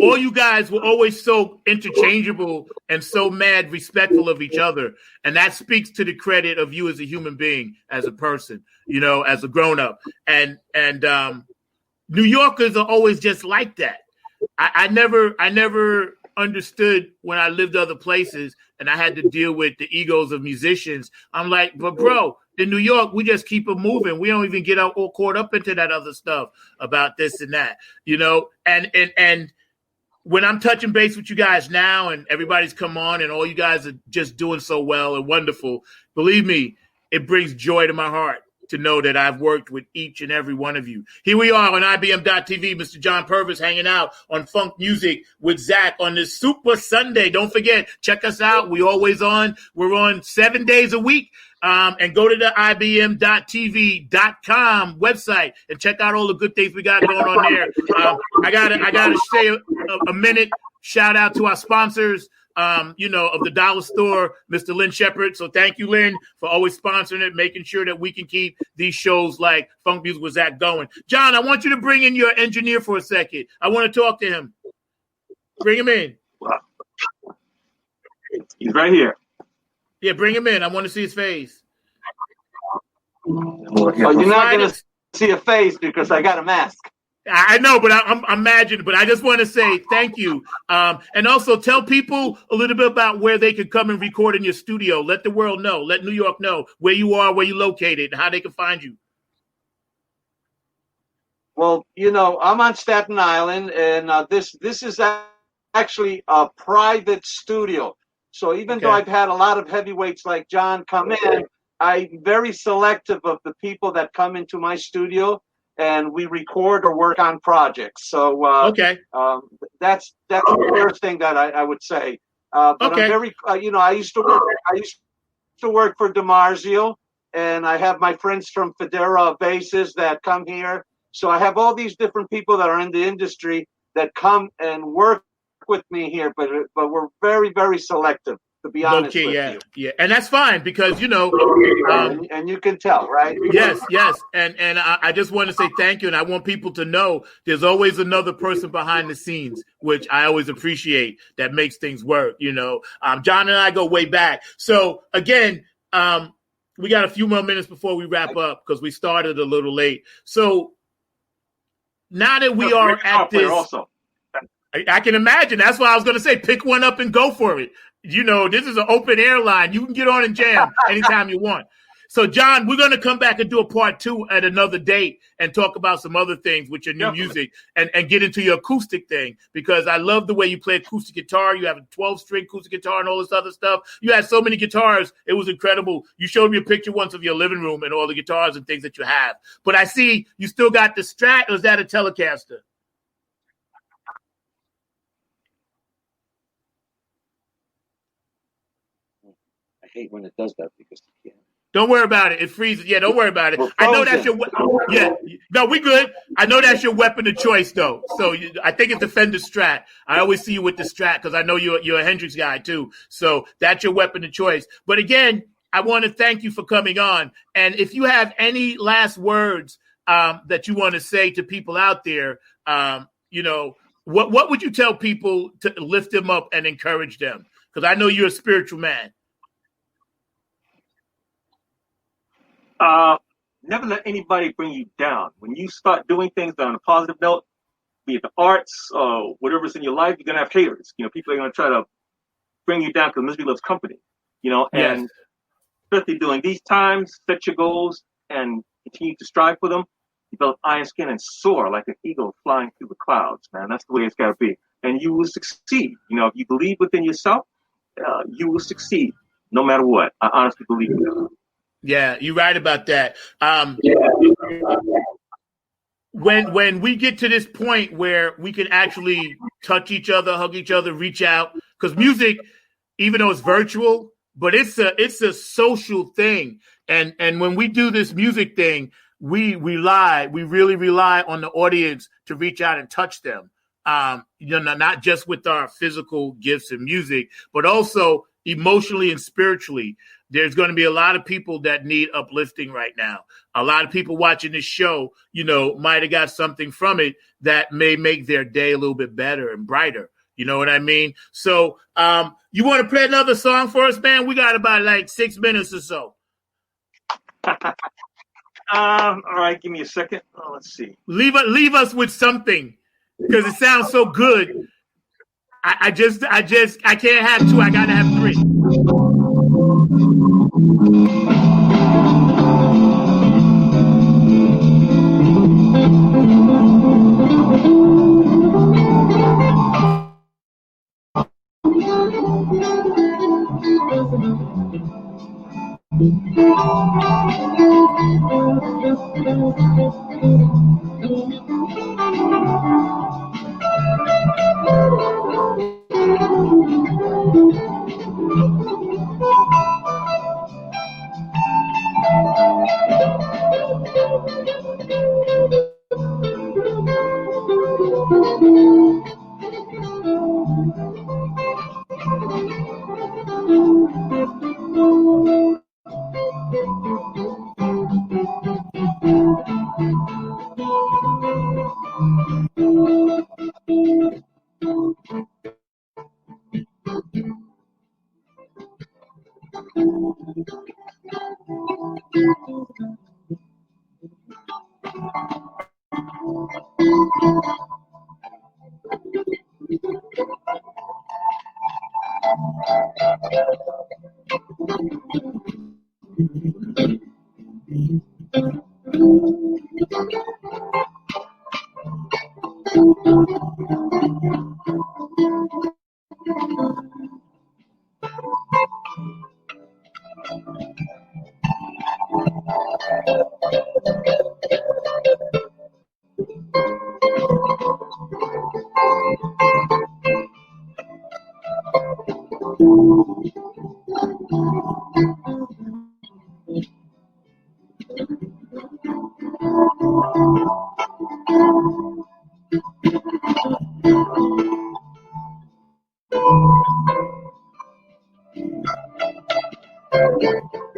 all you guys were always so interchangeable and so mad respectful of each other. And that speaks to the credit of you as a human being, as a person, as a grown-up. And New Yorkers are always just like that. I never understood when I lived other places and I had to deal with the egos of musicians. I'm like, but bro, in New York, we just keep it moving. We don't even get all caught up into that other stuff about this and that, and when I'm touching base with you guys now and everybody's come on and all you guys are just doing so well and wonderful, believe me, it brings joy to my heart to know that I've worked with each and every one of you. Here we are on IBM.TV, Mr. John Purvis hanging out on Funk Music with Zack on this Super Sunday. Don't forget, check us out. We're always on. We're on 7 days a week. And go to the IBM.TV.com website and check out all the good things we got going on there. I gotta say a minute shout out to our sponsors. Of the dollar store, Mr. Lin Shepherd. So thank you, Lin, for always sponsoring it, making sure that we can keep these shows like Funk Music with Zack going. John, I want you to bring in your engineer for a second. I want to talk to him. Bring him in. He's right here. Yeah, bring him in. I want to see his face. Oh, you're not going to see a face because I got a mask. I know, but I'm imagining. But I just want to say thank you, and also tell people a little bit about where they could come and record in your studio. Let the world know. Let New York know where you are, where you're located, and how they can find you. Well, I'm on Staten Island, and this is actually a private studio. So even though I've had a lot of heavyweights like John come in, I'm very selective of the people that come into my studio. And we record or work on projects. So that's the first thing that I would say. But I'm very, I used to work for DiMarzio, and I have my friends from Federa Basses that come here. So I have all these different people that are in the industry that come and work with me here, but we're very, very selective, to be honest with you. Yeah, and that's fine because and you can tell, right? Yes, and I just want to say thank you, and I want people to know there's always another person behind the scenes, which I always appreciate. That makes things work. John and I go way back. So again, we got a few more minutes before we wrap up because we started a little late. So now that we are at this, also. I can imagine. That's why I was going to say, pick one up and go for it. This is an open airline. You can get on and jam anytime you want. So, John, we're going to come back and do a part 2 at another date and talk about some other things with your new music and get into your acoustic thing, because I love the way you play acoustic guitar. You have a 12-string acoustic guitar and all this other stuff. You had so many guitars. It was incredible. You showed me a picture once of your living room and all the guitars and things that you have. But I see you still got the Strat, or is that a Telecaster? I hate when it does that because you can't. Don't worry about it. It freezes. Yeah, don't worry about it. I know that's your no, we good. I know that's your weapon of choice, though. So I think it's the Fender Strat. I always see you with the Strat because I know you're a Hendrix guy, too. So that's your weapon of choice. But again, I want to thank you for coming on. And if you have any last words that you want to say to people out there, what would you tell people to lift them up and encourage them? Because I know you're a spiritual man. Never let anybody bring you down. When you start doing things on a positive note, be it the arts or whatever's in your life, you're gonna have haters. People are gonna try to bring you down because misery loves company. And especially during these times, set your goals and continue to strive for them. Develop iron skin and soar like an eagle flying through the clouds, man. That's the way it's gotta be. And you will succeed. If you believe within yourself, you will succeed no matter what. I honestly believe that. Yeah, you're right about that. When we get to this point where we can actually touch each other, hug each other, reach out, because music, even though it's virtual, but it's a social thing. And when we do this music thing, we really rely on the audience to reach out and touch them. Not just with our physical gifts and music, but also emotionally and spiritually. There's going to be a lot of people that need uplifting right now. A lot of people watching this show, might have got something from it that may make their day a little bit better and brighter. You know what I mean? So you want to play another song for us, man? We got about 6 minutes or so. All right, give me a second. Let's see. Leave us with something because it sounds so good. I can't have 2. I got to have 3.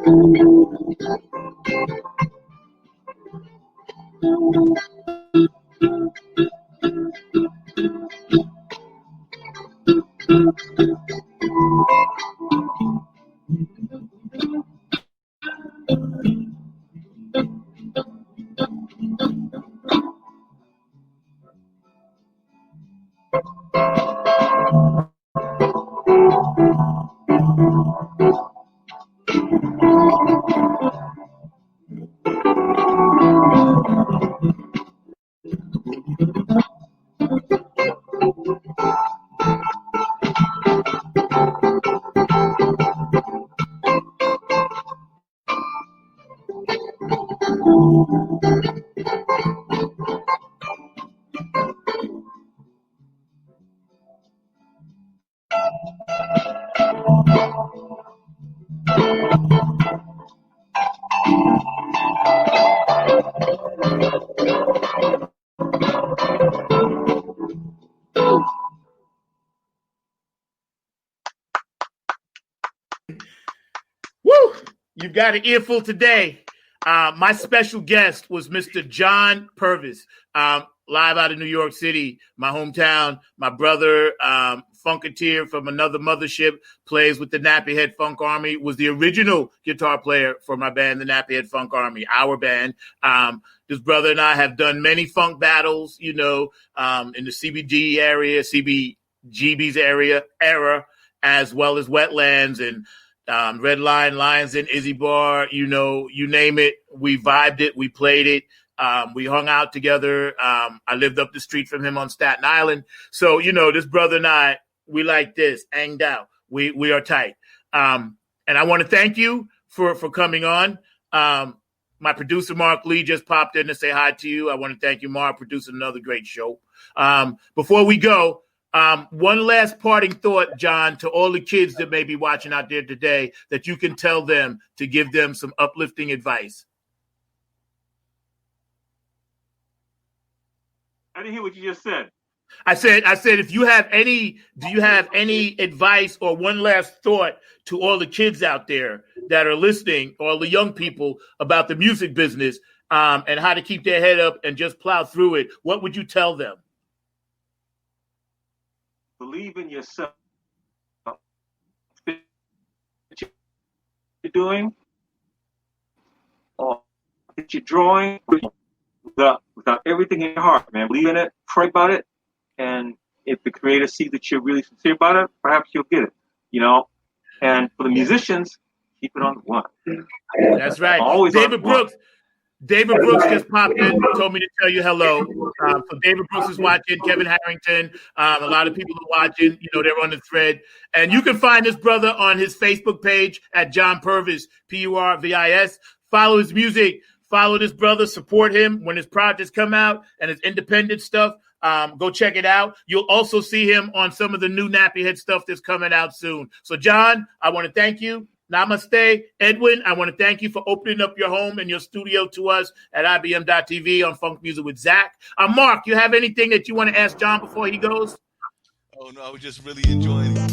Woo! You've got an earful today. My special guest was Mr. John Purvis, live out of New York City, my hometown. My brother, Funketeer from another mothership, plays with the Nappyhead Funk Army, was the original guitar player for my band, the Nappyhead Funk Army, our band. This brother and I have done many funk battles, in the CBG area, CBGB's era, as well as Wetlands and Red Line, Lions and Izzy Bar, you name it. We vibed it. We played it. We hung out together. I lived up the street from him on Staten Island. So, this brother and I, we like this, hanged out. We are tight. And I want to thank you for coming on. My producer, Mark Lee, just popped in to say hi to you. I want to thank you, Mark, producing another great show. Before we go, one last parting thought, John, to all the kids that may be watching out there today, that you can tell them to give them some uplifting advice. I didn't hear what you just said. I said, do you have any advice or one last thought to all the kids out there that are listening, all the young people, about the music business, and how to keep their head up and just plow through it? What would you tell them? Believe in yourself. What you're doing, or that you're drawing, without everything in your heart, man. Believe in it, pray about it, and if the creator sees that you're really sincere about it, perhaps you'll get it, And for the musicians, keep it on the one. That's right. Always David Brooks just popped in, told me to tell you hello. So David Brooks is watching, Kevin Harrington, a lot of people are watching, they're on the thread. And you can find this brother on his Facebook page at John Purvis, Purvis. Follow his music, follow this brother, support him when his projects come out and his independent stuff. Go check it out. You'll also see him on some of the new Nappyhead stuff that's coming out soon. So, John, I want to thank you. Namaste. Edwin, I want to thank you for opening up your home and your studio to us at IBM.TV on Funk Music with Zack. Mark, you have anything that you want to ask John before he goes? Oh, no, I was just really enjoying it.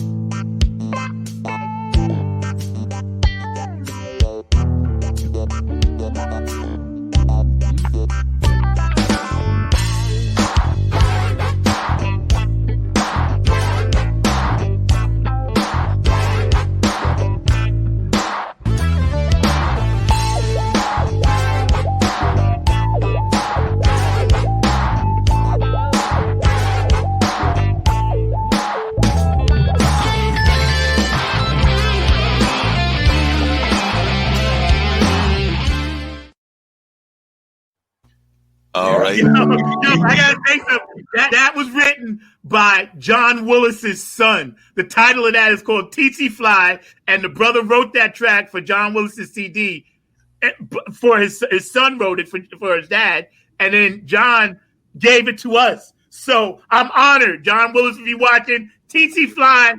All right. I gotta say something. That was written by John Willis's son. The title of that is called Tsetse Fly, and the brother wrote that track for John Willis's CD. For his son wrote it for his dad, and then John gave it to us. So I'm honored. John Willis, if you watching, Tsetse Fly,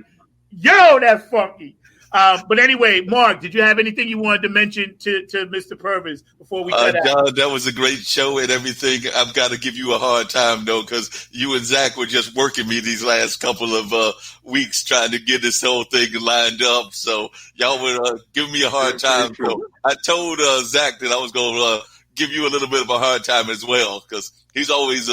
yo, that's funky. But anyway, Mark, did you have anything you wanted to mention to Mr. Purvis before we cut out? John, that was a great show and everything. I've got to give you a hard time, though, because you and Zach were just working me these last couple of weeks trying to get this whole thing lined up. So y'all were giving me a hard time. So I told Zach that I was going to give you a little bit of a hard time as well, because he's always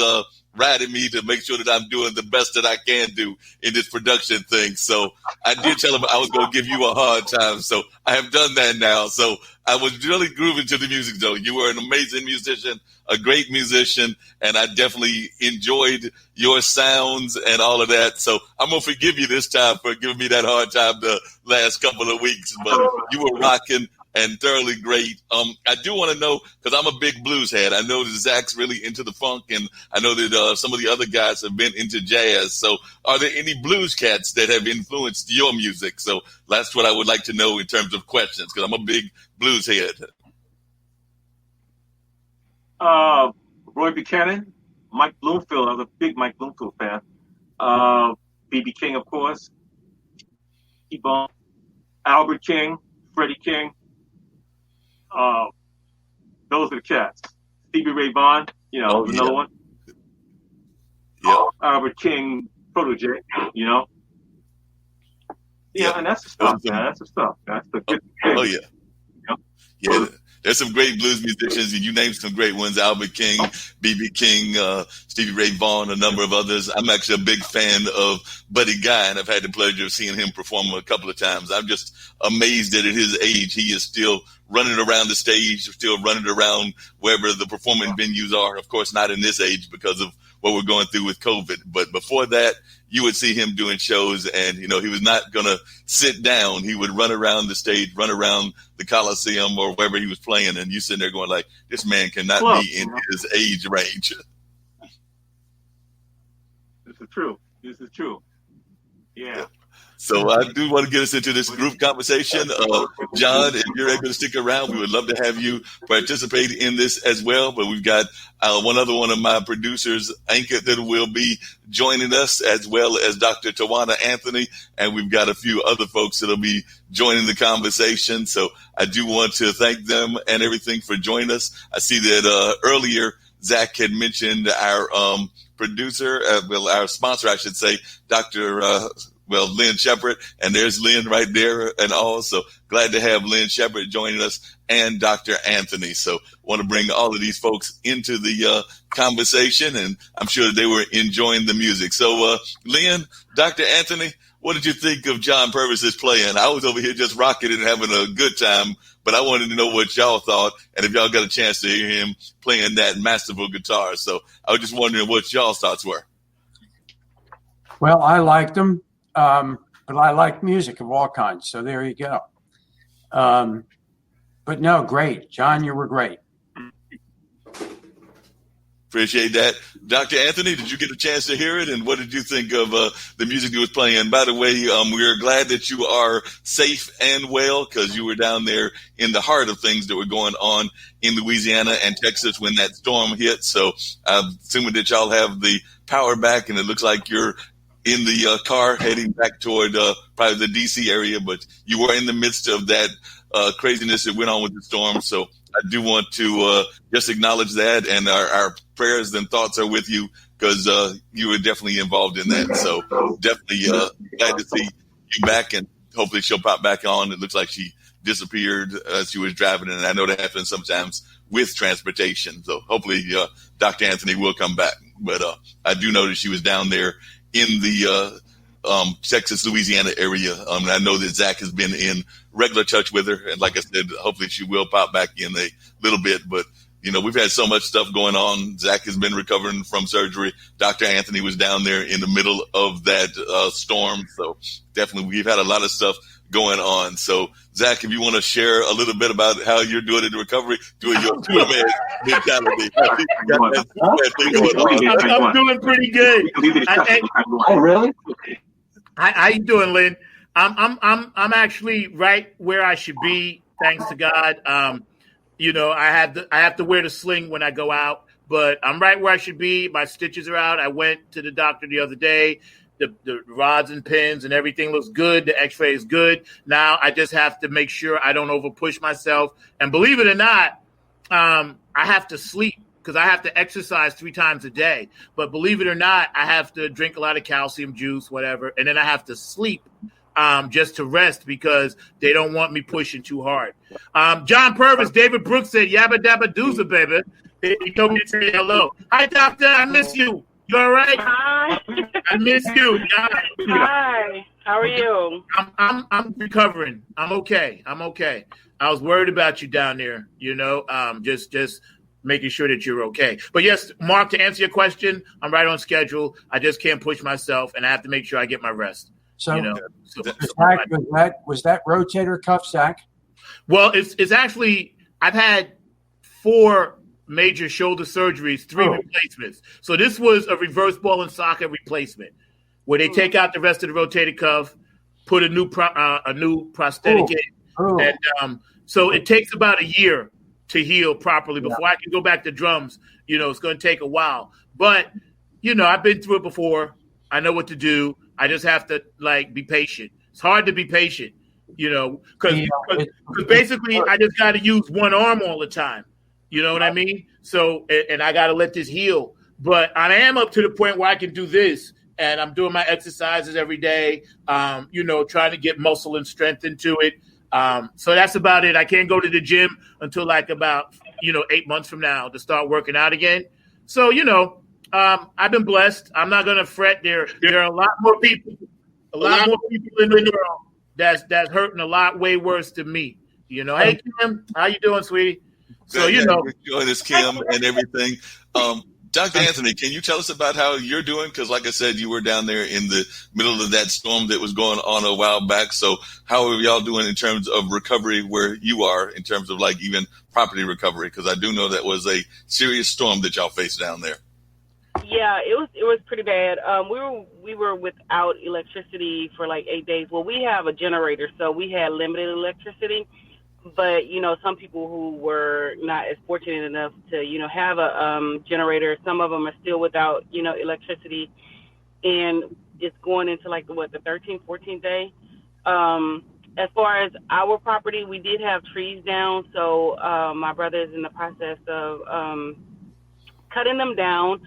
riding me to make sure that I'm doing the best that I can do in this production thing. So I did tell him I was going to give you a hard time. So I have done that now. So I was really grooving to the music, though. You were an amazing musician, a great musician, and I definitely enjoyed your sounds and all of that. So I'm going to forgive you this time for giving me that hard time the last couple of weeks, but you were rocking and thoroughly great. I do want to know, because I'm a big blues head. I know that Zach's really into the funk, and I know that some of the other guys have been into jazz. So are there any blues cats that have influenced your music? So that's what I would like to know in terms of questions, because I'm a big blues head. Roy Buchanan, Mike Bloomfield. I was a big Mike Bloomfield fan. B.B. King, of course. T-Bone, Albert King, Freddie King. Those are the cats. Stevie Ray Vaughan, another one. Yeah. Albert King protege, Yeah, and that's the stuff, man. That's the stuff. That's the good thing. Oh, yeah. Yeah. There's some great blues musicians, and you named some great ones: Albert King, B.B. King, Stevie Ray Vaughan, a number of others. I'm actually a big fan of Buddy Guy, and I've had the pleasure of seeing him perform a couple of times. I'm just amazed that at his age, he is still running around the stage, still running around wherever the performing venues are. Of course, not in this age because of what we're going through with COVID. But before that, you would see him doing shows, and, he was not going to sit down. He would run around the stage, run around the Coliseum or wherever he was playing, and you sitting there going like, this man cannot be in his age range. This is true. Yeah. So I do want to get us into this group conversation. John, if you're able to stick around, we would love to have you participate in this as well. But we've got one of my producers, Anka, that will be joining us, as well as Dr. Tiwanna Anthony. And we've got a few other folks that will be joining the conversation. So I do want to thank them and everything for joining us. I see that earlier Zach had mentioned our producer, our sponsor, I should say, Dr. Lin Shepherd, and there's Lin right there, and also glad to have Lin Shepherd joining us and Dr. Anthony. So want to bring all of these folks into the conversation, and I'm sure they were enjoying the music. So Lin, Dr. Anthony, what did you think of John Purvis's playing? I was over here just rocking and having a good time, but I wanted to know what y'all thought, and if y'all got a chance to hear him playing that masterful guitar. So I was just wondering what y'all's thoughts were. Well, I liked him. But I like music of all kinds, so there you go. But no, great. John, you were great. Appreciate that. Dr. Anthony, did you get a chance to hear it? And what did you think of the music you was playing? And by the way, we are glad that you are safe and well, because you were down there in the heart of things that were going on in Louisiana and Texas when that storm hit. So I'm assuming that y'all have the power back, and it looks like you're in the car heading back toward probably the D.C. area, but you were in the midst of that craziness that went on with the storm. So I do want to just acknowledge that, and our prayers and thoughts are with you, because you were definitely involved in that. So definitely glad to see you back, and hopefully she'll pop back on. It looks like she disappeared as she was driving, and I know that happens sometimes with transportation. So hopefully Dr. Anthony will come back. But I do know that she was down there in the Texas, Louisiana area. And I know that Zach has been in regular touch with her. And like I said, hopefully she will pop back in a little bit. But, we've had so much stuff going on. Zach has been recovering from surgery. Dr. Anthony was down there in the middle of that storm. So definitely we've had a lot of stuff going on. So Zach, if you want to share a little bit about how you're doing in recovery, doing your two-man mentality. I'm doing pretty good. Oh, really? How you doing, Lynn? I'm actually right where I should be, thanks to God. I have to wear the sling when I go out, but I'm right where I should be. My stitches are out. I went to the doctor the other day. the rods and pins and everything looks good. The x-ray is good. Now I just have to make sure I don't overpush myself. And believe it or not, I have to sleep because I have to exercise 3 times a day. But believe it or not, I have to drink a lot of calcium juice, whatever. And then I have to sleep just to rest because they don't want me pushing too hard. John Purvis, David Brooks said, yabba dabba dooza, baby. He told me to say hello. Hi, doctor. I miss you. You all right? Hi. I miss you. Hi. How are you? I'm recovering. I'm okay. I was worried about you down there. Just making sure that you're okay. But yes, Mark, to answer your question, I'm right on schedule. I just can't push myself, and I have to make sure I get my rest. So, Zach, was that rotator cuff, Zach? Well, it's actually I've had 4 major shoulder surgeries, 3 replacements. So this was a reverse ball and socket replacement, where they take out the rest of the rotator cuff, put a new prosthetic in, and so it takes about a year to heal properly before I can go back to drums. It's going to take a while, but I've been through it before. I know what to do. I just have to be patient. It's hard to be patient, because basically I just got to use one arm all the time. You know what I mean? So, and I got to let this heal. But I am up to the point where I can do this, and I'm doing my exercises every day, trying to get muscle and strength into it. So that's about it. I can't go to the gym until about 8 months from now to start working out again. So, I've been blessed. I'm not going to fret. There are a lot more people in the world that's hurting a lot way worse than me. Hey, Kim, how you doing, sweetie? So, join us, Kim, and everything. Dr. Anthony, can you tell us about how you're doing? Because like I said, you were down there in the middle of that storm that was going on a while back. So how are y'all doing in terms of recovery where you are, in terms of even property recovery? Because I do know that was a serious storm that y'all faced down there. Yeah, it was pretty bad. We were without electricity for 8 days. Well, we have a generator, so we had limited electricity. But, some people who were not as fortunate enough to, have a generator, some of them are still without, electricity. And it's going into the 13th, 14th day. As far as our property, we did have trees down. So my brother is in the process of cutting them down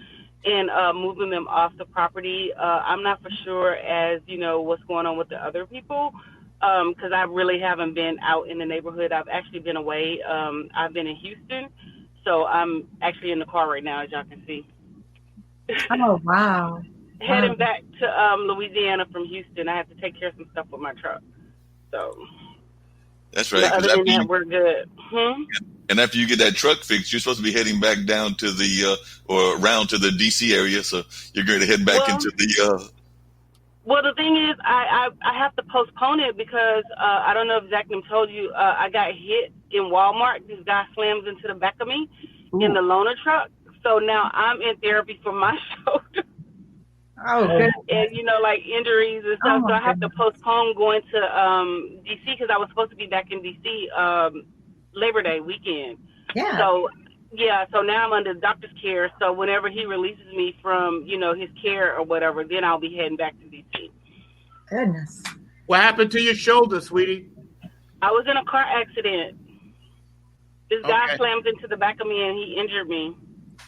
and moving them off the property. I'm not for sure as, what's going on with the other people. Because I really haven't been out in the neighborhood. I've actually been away. I've been in Houston, so I'm actually in the car right now, as y'all can see. Oh, wow. Heading back to Louisiana from Houston. I have to take care of some stuff with my truck. So that's right. Other than that, we're good. And after you get that truck fixed, you're supposed to be heading back down to or around to the D.C. area. So you're going to head back into the. Well, the thing is, I have to postpone it because I don't know if Zach told you, I got hit in Walmart. This guy slams into the back of me in the loaner truck. So now I'm in therapy for my shoulder. Oh, good. And, injuries and stuff. So I have to postpone going to D.C. because I was supposed to be back in D.C. Labor Day weekend. Yeah. So now I'm under doctor's care. So whenever he releases me from, his care or whatever, then I'll be heading back to D.C. Goodness. What happened to your shoulder, sweetie? I was in a car accident. This guy slammed into the back of me and he injured me.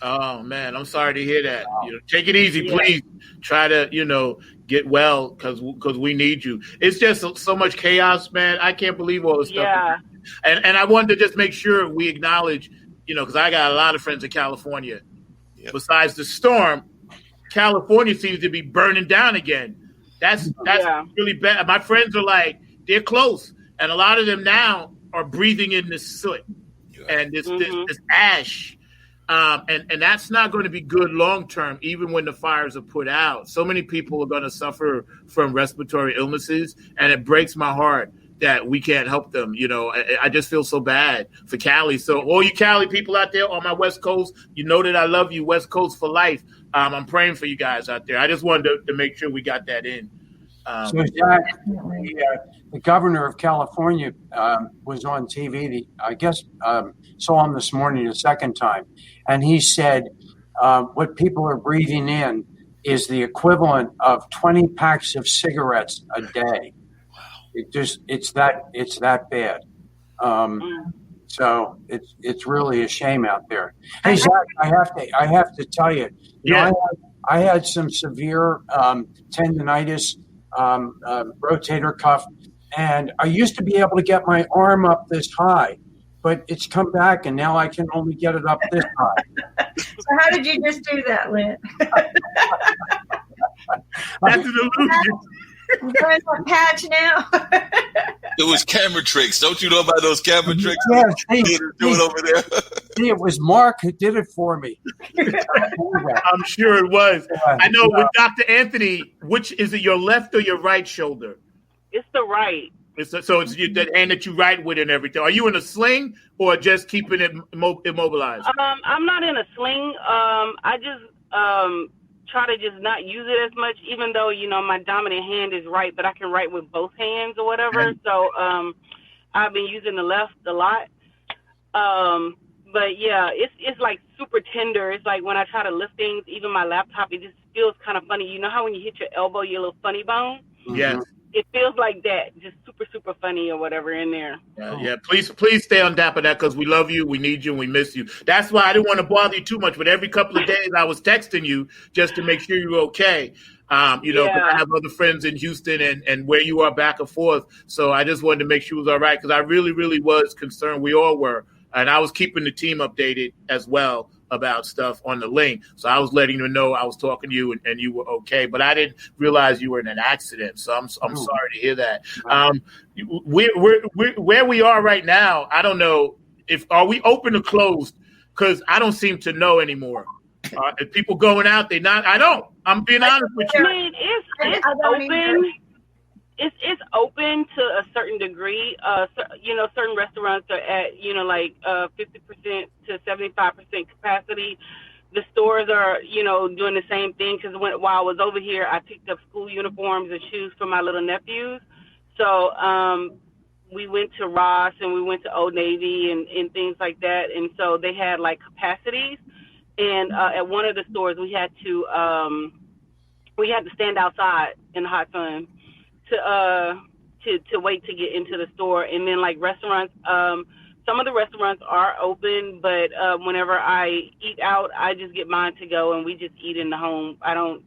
Oh, man, I'm sorry to hear that. Take it easy, please. Try to, get well because we need you. It's just so much chaos, man. I can't believe all this stuff. Yeah. And I wanted to just make sure we acknowledge, because I got a lot of friends in California. Yep. Besides the storm, California seems to be burning down again. That's really bad. My friends are they're close. And a lot of them now are breathing in this soot and this ash. And that's not going to be good long term, even when the fires are put out. So many people are going to suffer from respiratory illnesses, and it breaks my heart that we can't help them. I just feel so bad for Cali. So all you Cali people out there on my West Coast, you know that I love you, West Coast for life. I'm praying for you guys out there. I just wanted to make sure we got that in. So Zach, the governor of California was on TV. I guess saw him this morning a second time, and he said what people are breathing in is the equivalent of 20 packs of cigarettes a day. It's that bad. So it's really a shame out there. Hey, Zach, I have to tell you, I had some severe tendonitis, rotator cuff, and I used to be able to get my arm up this high, but it's come back, and now I can only get it up this high. So how did you just do that, Lin? That's an illusion. I'm doing some patch now. It was camera tricks. Don't you know about those camera tricks? Yeah, do it over there. See, it was Mark who did it for me. I'm sure it was. I know with Dr. Anthony, which is it, your left or your right shoulder? It's the right. So it's the hand that you write with and everything. Are you in a sling or just keeping it immobilized? I'm not in a sling. I just try to just not use it as much, even though, my dominant hand is right, but I can write with both hands or whatever. So I've been using the left a lot. But yeah, it's like super tender. It's like when I try to lift things, even my laptop, it just feels kind of funny. You know how when you hit your elbow, your little funny bone? Yes. It feels like that, just super, super funny or whatever in there. Yeah. Please stay on top of that because we love you, we need you, and we miss you. That's why I didn't want to bother you too much. But every couple of days, I was texting you just to make sure you're okay. Because I have other friends in Houston and where you are back and forth. So I just wanted to make sure you was all right because I really, really was concerned. We all were. And I was keeping the team updated as well about stuff on the link. So I was letting them know I was talking to you and you were okay. But I didn't realize you were in an accident. So I'm sorry to hear that. Where we are right now, I don't know are we open or closed? Because I don't seem to know anymore. If people going out, they're not. I don't. I'm being honest with you. I mean, it's open. It's open to a certain degree. Certain restaurants are at 50% to 75% capacity. The stores are doing the same thing because while I was over here, I picked up school uniforms and shoes for my little nephews. So we went to Ross and we went to Old Navy and things like that. And so they had like capacities. And at one of the stores, we had to stand outside in the hot sun to wait to get into the store. And then like restaurants, some of the restaurants are open, but whenever I eat out, I just get mine to go and we just eat in the home. I don't,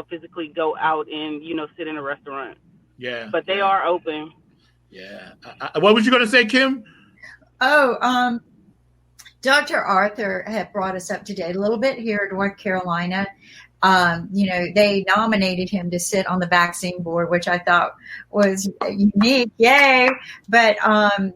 physically go out and, sit in a restaurant. Yeah. But they are open. Yeah. What was you going to say, Kim? Dr. Arthur had brought us up to date a little bit here in North Carolina. They nominated him to sit on the vaccine board, which I thought was unique. Yay. But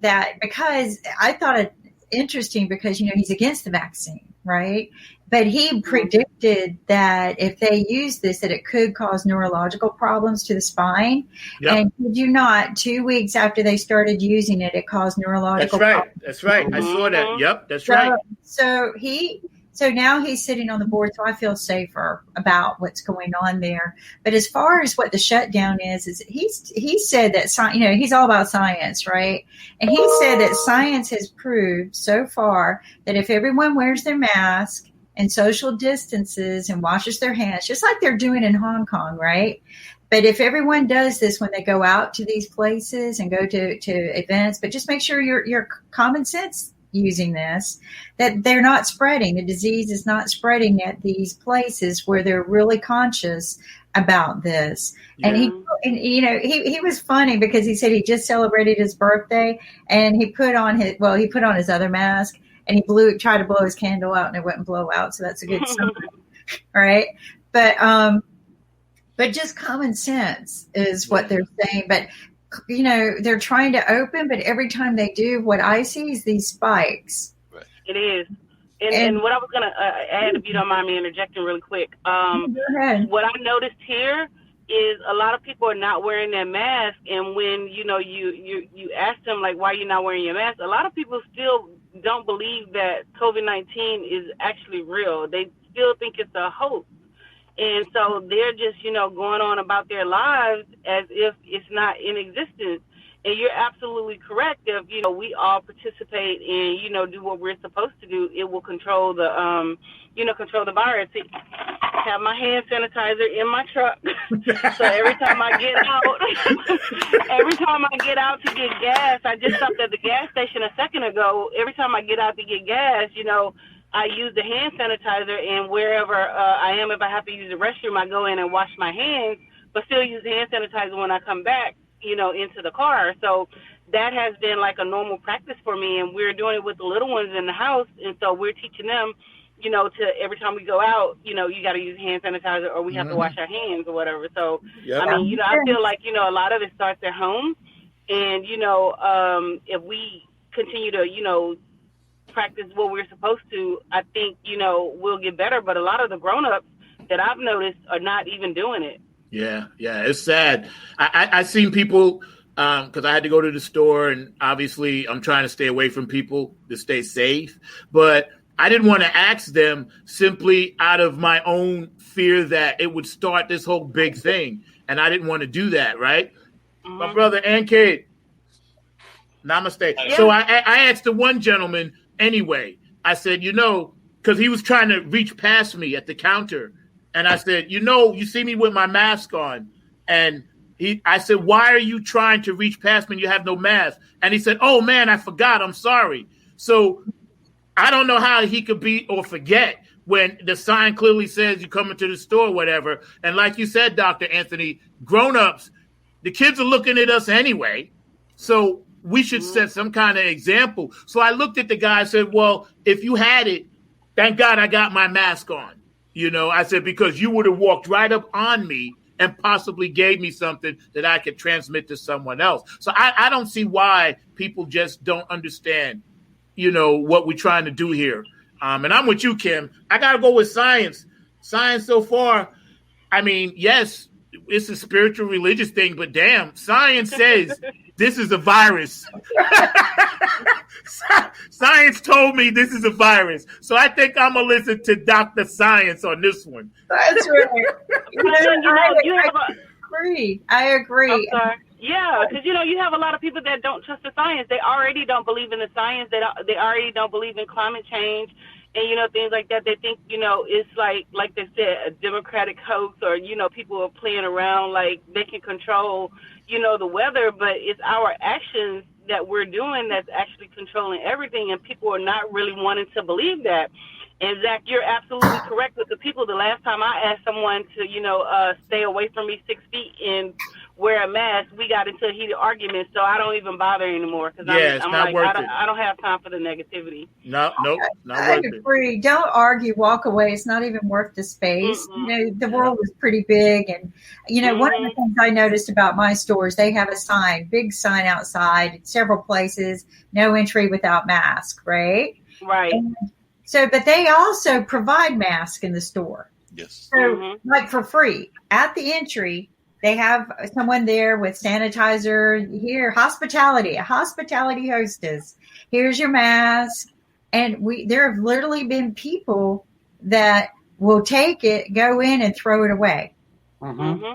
that because I thought it interesting because, he's against the vaccine, right? But he predicted that if they use this, that it could cause neurological problems to the spine. Yep. And did you not, 2 weeks after they started using it, it caused neurological problems. That's right. I saw that. Yep, that's right. So now he's sitting on the board, so I feel safer about what's going on there. But as far as what the shutdown is he said that he's all about science, right? And he said that science has proved so far that if everyone wears their mask and social distances and washes their hands, just like they're doing in Hong Kong, right? But if everyone does this when they go out to these places and go to events, but just make sure you're common sense using this, that they're not spreading. The disease is not spreading at these places where they're really conscious about this. Yeah. And he was funny because he said he just celebrated his birthday and he put on his other mask and he tried to blow his candle out and it wouldn't blow out. So that's a good sign. Right. But just common sense is what they're saying. But they're trying to open, but every time they do, what I see is these spikes. It is. And what I was going to add, if you don't mind me interjecting really quick, go ahead. What I noticed here is a lot of people are not wearing their mask. And when, you ask them, like, why are you not wearing your mask? A lot of people still don't believe that COVID-19 is actually real. They still think it's a hoax. And so they're just, going on about their lives as if it's not in existence. And you're absolutely correct. If, we all participate and, do what we're supposed to do, it will control the, control the virus. I have my hand sanitizer in my truck. So every time I get out to get gas, I just stopped at the gas station a second ago. Every time I get out to get gas, I use the hand sanitizer, and wherever I am, if I have to use the restroom, I go in and wash my hands, but still use the hand sanitizer when I come back, into the car. So that has been like a normal practice for me, and we're doing it with the little ones in the house, and so we're teaching them, to every time we go out, you got to use hand sanitizer, or we have to wash our hands or whatever. So, yep. I mean, I feel like, a lot of it starts at home, and, if we continue to, practice what we're supposed to, I think, we'll get better. But a lot of the grown-ups that I've noticed are not even doing it. Yeah, it's sad. I seen people, because I had to go to the store, and obviously I'm trying to stay away from people to stay safe. But I didn't want to ask them simply out of my own fear that it would start this whole big thing. And I didn't want to do that, right? Mm-hmm. My brother and kid, namaste. Yeah. So I asked the one gentleman anyway. I said, because he was trying to reach past me at the counter. And I said, you see me with my mask on. And I said, why are you trying to reach past me and you have no mask? And he said, oh, man, I forgot. I'm sorry. So I don't know how he could be or forget when the sign clearly says you come into the store or whatever. And like you said, Dr. Anthony, grown-ups, the kids are looking at us anyway. So we should set some kind of example. So I looked at the guy and said, well, if you had it, thank God I got my mask on. I said, because you would have walked right up on me and possibly gave me something that I could transmit to someone else. So I don't see why people just don't understand, what we're trying to do here. And I'm with you, Kim. I got to go with science. Science so far, I mean, yes, it's a spiritual religious thing, but damn, science says this is a virus. Science told me this is a virus. So I think I'm going to listen to Dr. Science on this one. That's right. I agree. Yeah, because, you have a lot of people that don't trust the science. They already don't believe in the science. They already don't believe in climate change and, things like that. They think, it's like they said, a democratic hoax, or, people are playing around like they can control, the weather. But it's our actions that we're doing that's actually controlling everything. And people are not really wanting to believe that. And Zach, you're absolutely correct with the people. The last time I asked someone to, stay away from me 6 feet and wear a mask, we got into a heated argument. So I don't even bother anymore, because I don't have time for the negativity. Not worth it. I agree. Don't argue. Walk away. It's not even worth the space. Mm-hmm. The world is pretty big, and one of the things I noticed about my stores, they have a big sign outside, several places, no entry without mask. Right. Right. But they also provide masks in the store. Yes. So, like for free at the entry, they have someone there with sanitizer. Here, a hospitality hostess. Here's your mask. And there have literally been people that will take it, go in, and throw it away. Mm-hmm.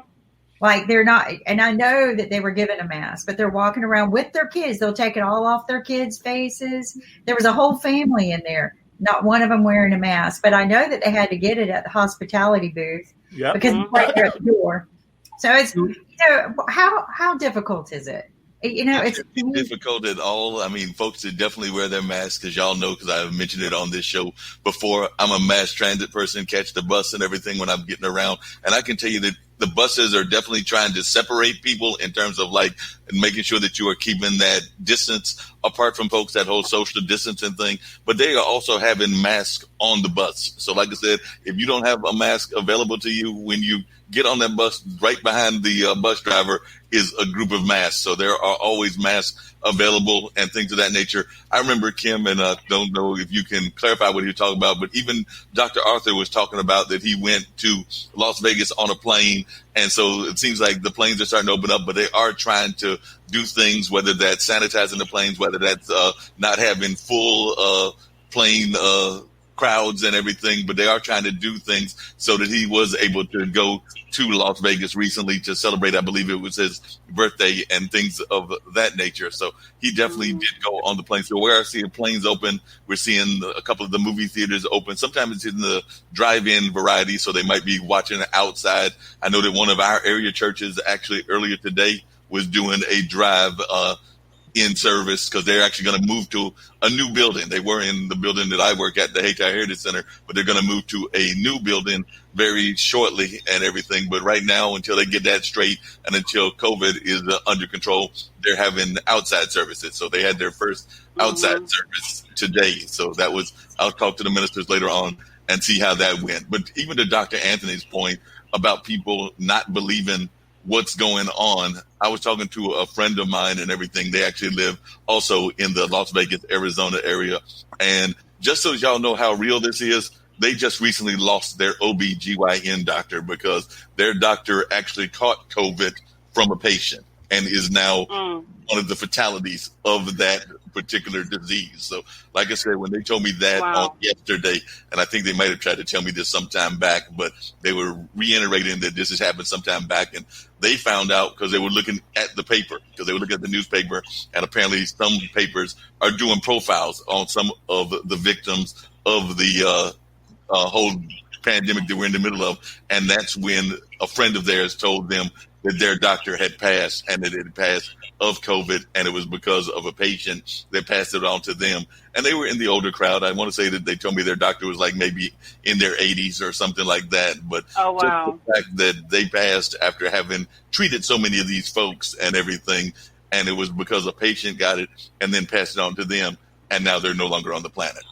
Like they're not, and I know that they were given a mask, but they're walking around with their kids. They'll take it all off their kids' faces. There was a whole family in there. Not one of them wearing a mask, but I know that they had to get it at the hospitality booth because it's right there at the door. So it's, how difficult is it? It's difficult at all. I mean, folks should definitely wear their masks, because y'all know, because I've mentioned it on this show before, I'm a mass transit person, catch the bus and everything when I'm getting around. And I can tell you that the buses are definitely trying to separate people in terms of like making sure that you are keeping that distance apart from folks, that whole social distancing thing. But they are also having masks on the bus. So like I said, if you don't have a mask available to you when you get on that bus, right behind the bus driver is a group of masks. So there are always masks available and things of that nature. I remember Kim, and don't know if you can clarify what you're talking about, but even Dr. Arthur was talking about that he went to Las Vegas on a plane. And so it seems like the planes are starting to open up, but they are trying to do things, whether that's sanitizing the planes, whether that's not having full plane crowds and everything, but they are trying to do things so that he was able to go to Las Vegas recently to celebrate, I believe it was his birthday and things of that nature. So he definitely did go on the plane. So we're seeing planes open. We're seeing a couple of the movie theaters open. Sometimes it's in the drive-in variety, so they might be watching outside. I know that one of our area churches actually earlier today was doing a drive-in service because they're actually going to move to a new building. They were in the building that I work at, the Hayti Heritage Center, but they're going to move to a new building very shortly and everything. But right now, until they get that straight and until COVID is under control, they're having outside services. So they had their first outside service today. So that was, I'll talk to the ministers later on and see how that went. But even to Dr. Anthony's point about people not believing what's going on, I was talking to a friend of mine and everything. They actually live also in the Las Vegas, Arizona area. And just so y'all know how real this is, they just recently lost their OBGYN doctor because their doctor actually caught COVID from a patient and is now one of the fatalities of that particular disease. So like I said, when they told me that on yesterday, and I think they might have tried to tell me this sometime back, but they were reiterating that this has happened sometime back, and they found out because they were looking at the paper, because they were looking at the newspaper, and apparently some papers are doing profiles on some of the victims of the whole pandemic that we're in the middle of. And that's when a friend of theirs told them that their doctor had passed and that it had passed of COVID, and it was because of a patient that passed it on to them. And they were in the older crowd. I want to say that they told me their doctor was like maybe in their 80s or something like that. But just the fact that they passed after having treated so many of these folks and everything, and it was because a patient got it and then passed it on to them, and now they're no longer on the planet.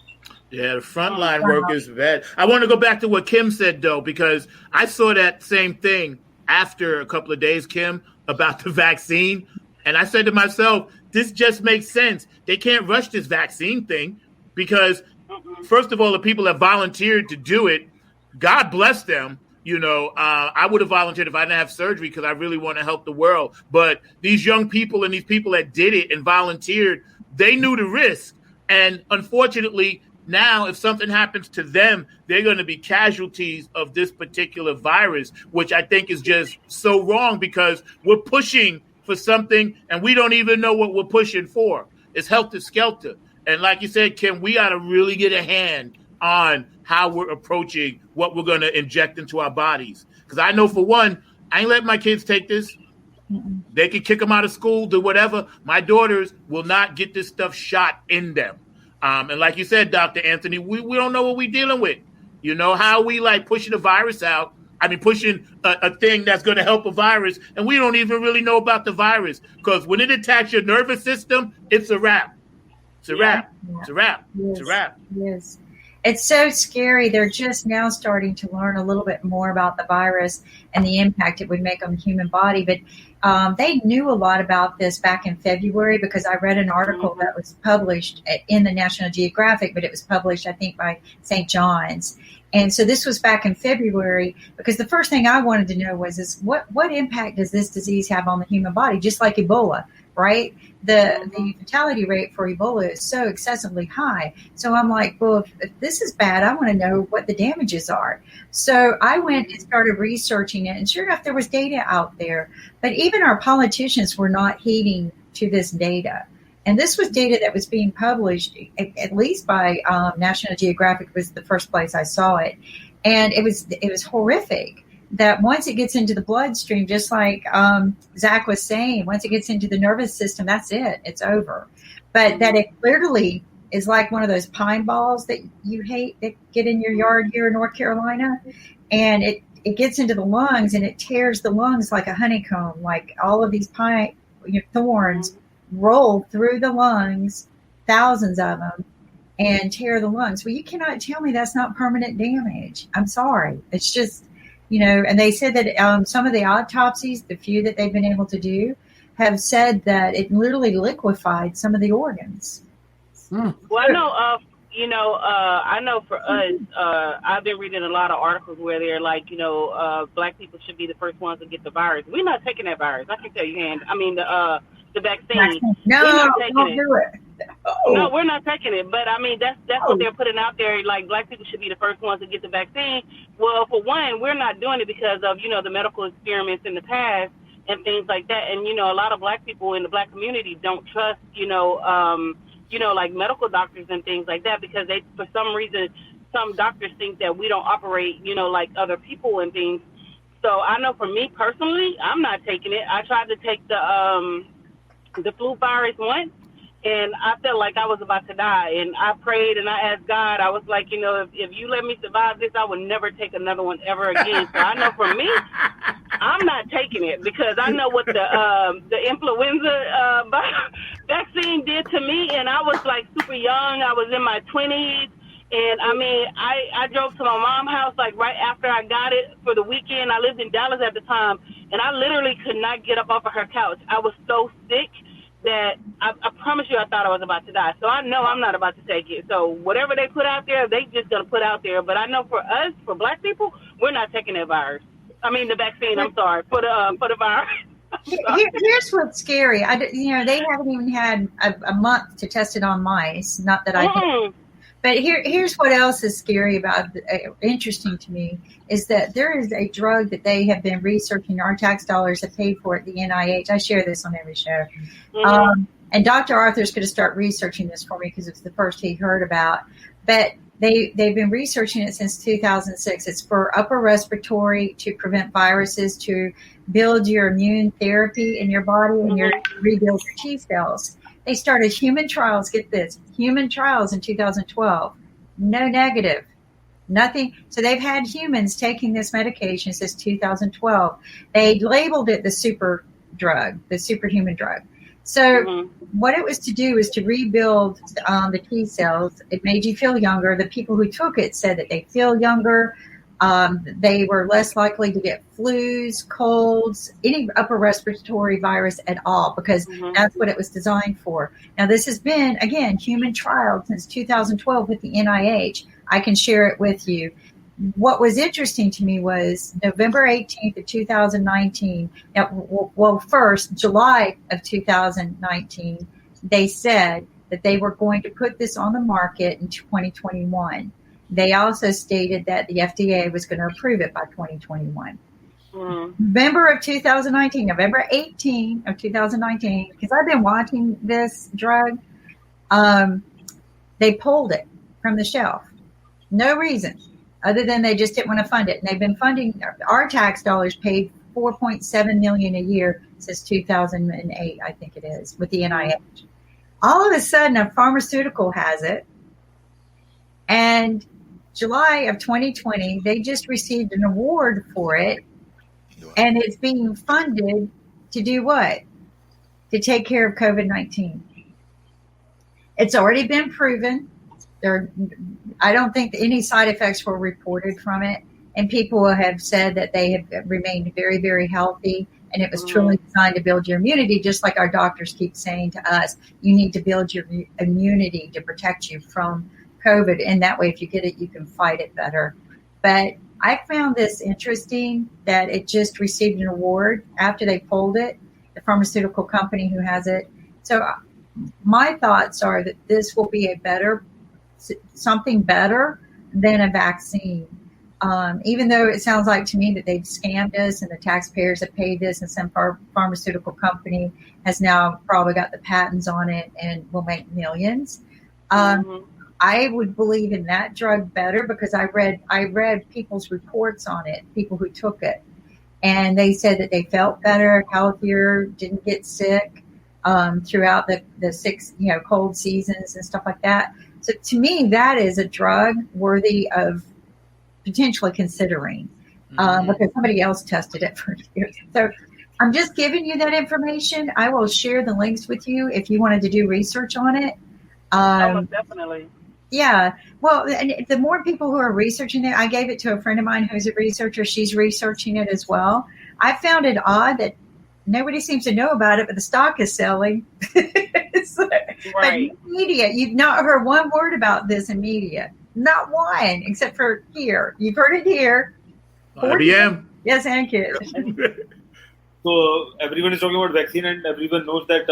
Yeah, the frontline workers, bad. I want to go back to what Kim said, though, because I saw that same thing after a couple of days, Kim, about the vaccine. And I said to myself, this just makes sense. They can't rush this vaccine thing because, first of all, the people that volunteered to do it, God bless them. You know, I would have volunteered if I didn't have surgery because I really want to help the world. But these young people and these people that did it and volunteered, they knew the risk. And unfortunately, now, if something happens to them, they're going to be casualties of this particular virus, which I think is just so wrong because we're pushing for something and we don't even know what we're pushing for. It's helter-skelter. And like you said, Kim, we got to really get a hand on how we're approaching what we're going to inject into our bodies. Because I know, for one, I ain't letting my kids take this. They can kick them out of school, do whatever. My daughters will not get this stuff shot in them. And like you said, Dr. Anthony, we don't know what we're dealing with. You know, how we like pushing a virus out. I mean, pushing a thing that's going to help a virus. And we don't even really know about the virus. Because when it attacks your nervous system, it's a wrap. It's a wrap. It's a wrap. Yes. It's a wrap. Yes. It's so scary. They're just now starting to learn a little bit more about the virus and the impact it would make on the human body. But they knew a lot about this back in February because I read an article that was published in the National Geographic, but it was published, I think, by St. John's. And so this was back in February because the first thing I wanted to know was what impact does this disease have on the human body, just like Ebola, right? The fatality rate for Ebola is so excessively high. So I'm like, well, if this is bad, I want to know what the damages are. So I went and started researching it, and sure enough, there was data out there. But even our politicians were not heeding to this data. And this was data that was being published, at least by National Geographic was the first place I saw it. And it was horrific. That once it gets into the bloodstream, just like Zack was saying, once it gets into the nervous system, that's it. It's over. But that it literally is like one of those pine balls that you hate that get in your yard here in North Carolina. And it gets into the lungs and it tears the lungs like a honeycomb, like all of these pine thorns roll through the lungs, thousands of them, and tear the lungs. Well, you cannot tell me that's not permanent damage. I'm sorry. It's just... You know, and they said that some of the autopsies, the few that they've been able to do, have said that it literally liquefied some of the organs. Well, I know, I know for us, I've been reading a lot of articles where they're like, Black people should be the first ones to get the virus. We're not taking that virus. I can tell you, the vaccine. No, don't do it. No, we're not taking it. But I mean, that's what they're putting out there. Like, black people should be the first ones to get the vaccine. Well, for one, we're not doing it because of, you know, the medical experiments in the past and things like that. And, you know, a lot of black people in the black community don't trust, like medical doctors and things like that, because they, for some reason, some doctors think that we don't operate, you know, like other people and things. So I know for me personally, I'm not taking it. I tried to take the flu virus once, and I felt like I was about to die. And I prayed and I asked God. I was like, you know, if you let me survive this, I would never take another one ever again. So I know for me, I'm not taking it, because I know what the influenza vaccine did to me. And I was like super young. I was in my 20s. And I mean, I drove to my mom's house like right after I got it for the weekend. I lived in Dallas at the time, and I literally could not get up off of her couch. I was so sick that I promise you I thought I was about to die. So I know I'm not about to take it. So whatever they put out there, they just going to put out there. But I know for us, for black people, we're not taking that virus. I mean, the vaccine, I'm sorry, for the virus. Here's what's scary. They haven't even had a month to test it on mice. Not that I think. But here's what else is scary about, interesting to me, is that there is a drug that they have been researching. Our tax dollars have paid for at the NIH. I share this on every show. And Dr. Arthur's going to start researching this for me because it's the first he heard about. But they've been researching it since 2006. It's for upper respiratory, to prevent viruses, to build your immune therapy in your body, and rebuild your T cells. They started human trials, get this, human trials in 2012. No negative, nothing. So they've had humans taking this medication since 2012. They labeled it the super drug, the superhuman drug. So what it was to do is to rebuild the T cells. It made you feel younger. The people who took it said that they feel younger. They were less likely to get flus, colds, any upper respiratory virus at all, because that's what it was designed for. Now, this has been, again, human trial since 2012 with the NIH. I can share it with you. What was interesting to me was November 18th of 2019. Now, first, July of 2019, they said that they were going to put this on the market in 2021. They also stated that the FDA was going to approve it by 2021. November of 2019, November 18 of 2019, because I've been watching this drug, they pulled it from the shelf. No reason other than they just didn't want to fund it. And they've been funding, our tax dollars paid $4.7 million a year since 2008, I think it is, with the NIH. All of a sudden, a pharmaceutical has it. And July of 2020, they just received an award for it, and it's being funded to do what? To take care of COVID-19. It's already been proven. I don't think any side effects were reported from it, and people have said that they have remained very, very healthy, and it was truly designed to build your immunity, just like our doctors keep saying to us, you need to build your immunity to protect you from COVID, and that way, if you get it, you can fight it better. But I found this interesting that it just received an award after they pulled it, the pharmaceutical company who has it. So my thoughts are that this will be something better than a vaccine. Even though it sounds like to me that they've scammed us and the taxpayers have paid this, and some pharmaceutical company has now probably got the patents on it and will make millions. I would believe in that drug better because I read people's reports on it, people who took it, and they said that they felt better, healthier, didn't get sick throughout the 6 cold seasons and stuff like that. So to me, that is a drug worthy of potentially considering because somebody else tested it for years. So I'm just giving you that information. I will share the links with you if you wanted to do research on it. Definitely. Yeah. Well, and the more people who are researching it, I gave it to a friend of mine who's a researcher. She's researching it as well. I found it odd that nobody seems to know about it, but the stock is selling. Right. But media, you've not heard one word about this in media. Not one, except for here. You've heard it here. IBM. Yes, and kids. So everyone is talking about vaccine, and everyone knows that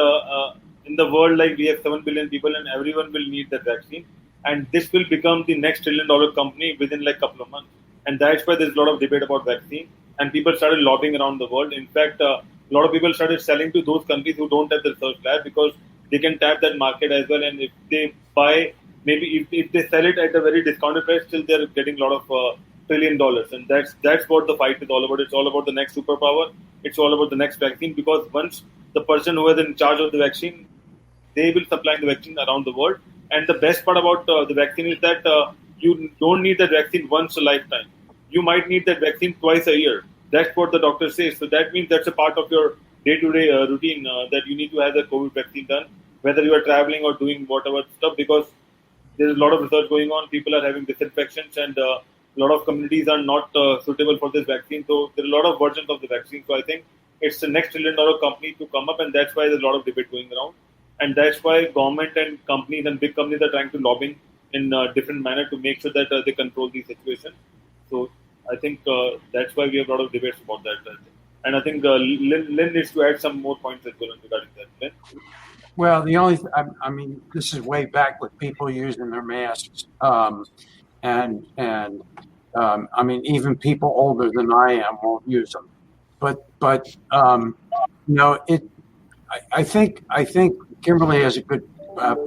in the world, like we have 7 billion people and everyone will need that vaccine. And this will become the next $1 trillion company within like a couple of months. And that's why there's a lot of debate about vaccine. And people started lobbying around the world. In fact, a lot of people started selling to those countries who don't have the research lab because they can tap that market as well. And if they buy, maybe if they sell it at a very discounted price, still they're getting a lot of $1 trillion. And that's what the fight is all about. It's all about the next superpower. It's all about the next vaccine, because once the person who is in charge of the vaccine, they will supply the vaccine around the world. And the best part about the vaccine is that you don't need that vaccine once a lifetime. You might need that vaccine twice a year. That's what the doctor says. So that means that's a part of your day-to-day routine that you need to have the COVID vaccine done, whether you are traveling or doing whatever stuff, because there's a lot of research going on. People are having disinfections, and a lot of communities are not suitable for this vaccine. So there are a lot of versions of the vaccine. So I think it's the next $1 trillion company to come up, and that's why there's a lot of debate going around. And that's why government and companies and big companies are trying to lobby in a different manner to make sure that they control the situation. So I think that's why we have a lot of debates about that. And I think Lin needs to add some more points as well regarding that. Lin? Well, I mean, this is way back with people using their masks. I mean, even people older than I am won't use them. But I think Kimberly has a good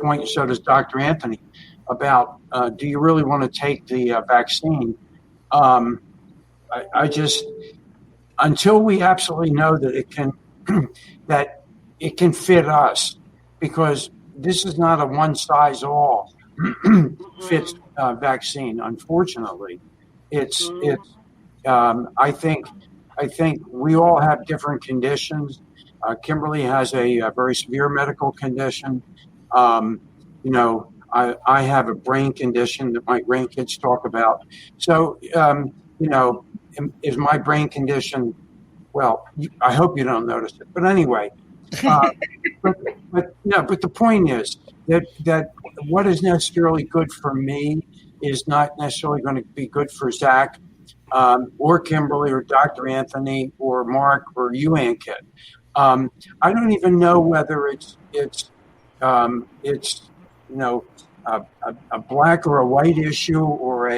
point. So does Dr. Anthony about do you really want to take the vaccine? I just, until we absolutely know that it can fit us, because this is not a one size all fits vaccine. Unfortunately, I think we all have different conditions. Kimberly has a very severe medical condition. I have a brain condition that my grandkids talk about. So, is my brain condition, well, I hope you don't notice it. But anyway, but the point is that what is necessarily good for me is not necessarily going to be good for Zach or Kimberly or Dr. Anthony or Mark or you, Ankit. I don't even know whether it's a black or a white issue, or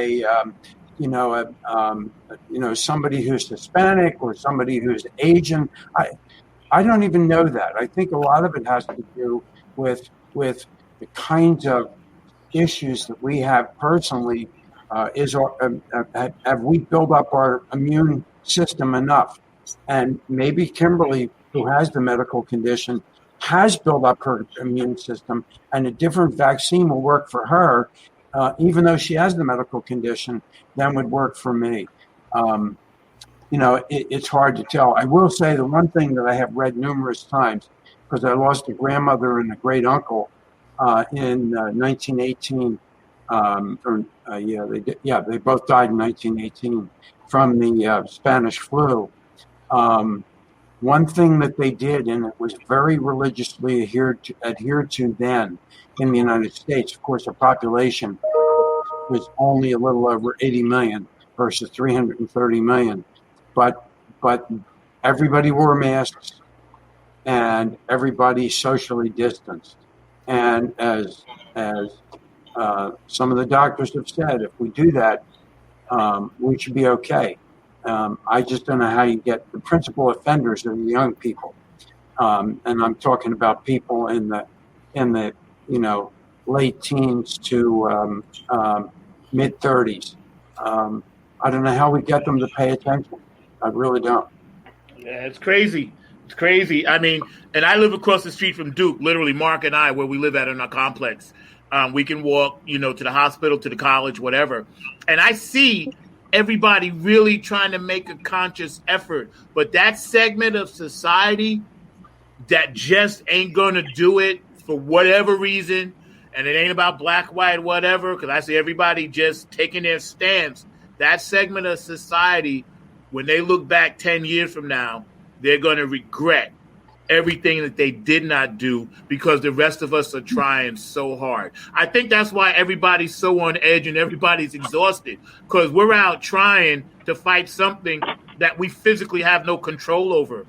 somebody who's Hispanic or somebody who's Asian. I don't even know that. I think a lot of it has to do with the kinds of issues that we have personally. Have we built up our immune system enough? And maybe Kimberly, who has the medical condition, has built up her immune system, and a different vaccine will work for her, even though she has the medical condition, than would work for me. It's hard to tell. I will say the one thing that I have read numerous times, because I lost a grandmother and a great uncle in 1918. They both died in 1918 from the Spanish flu. One thing that they did, and it was very religiously adhered to then in the United States, of course, the population was only a little over 80 million versus 330 million. But everybody wore masks and everybody socially distanced. And as some of the doctors have said, if we do that, we should be okay. I just don't know how you get the principal offenders are the young people, and I'm talking about people in the late teens to mid 30s. I don't know how we get them to pay attention. I really don't. Yeah, it's crazy. It's crazy. I mean, and I live across the street from Duke. Literally, Mark and I, where we live at in our complex, we can walk, to the hospital, to the college, whatever, and I see everybody really trying to make a conscious effort. But that segment of society that just ain't going to do it for whatever reason, and it ain't about black, white, whatever, because I see everybody just taking their stance. That segment of society, when they look back 10 years from now, they're going to regret everything that they did not do, because the rest of us are trying so hard. I think that's why everybody's so on edge and everybody's exhausted, because we're out trying to fight something that we physically have no control over.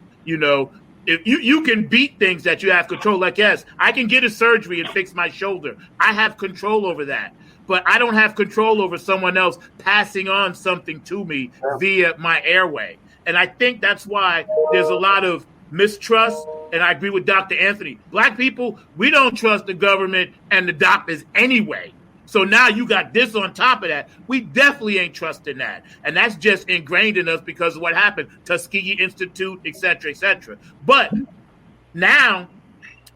if you can beat things that you have control, like, yes, I can get a surgery and fix my shoulder. I have control over that. But I don't have control over someone else passing on something to me via my airway. And I think that's why there's a lot of mistrust. And I agree with Dr. Anthony. Black people, we don't trust the government and the doctors anyway. So now you got this on top of that. We definitely ain't trusting that. And that's just ingrained in us because of what happened. Tuskegee Institute, et cetera, et cetera. But now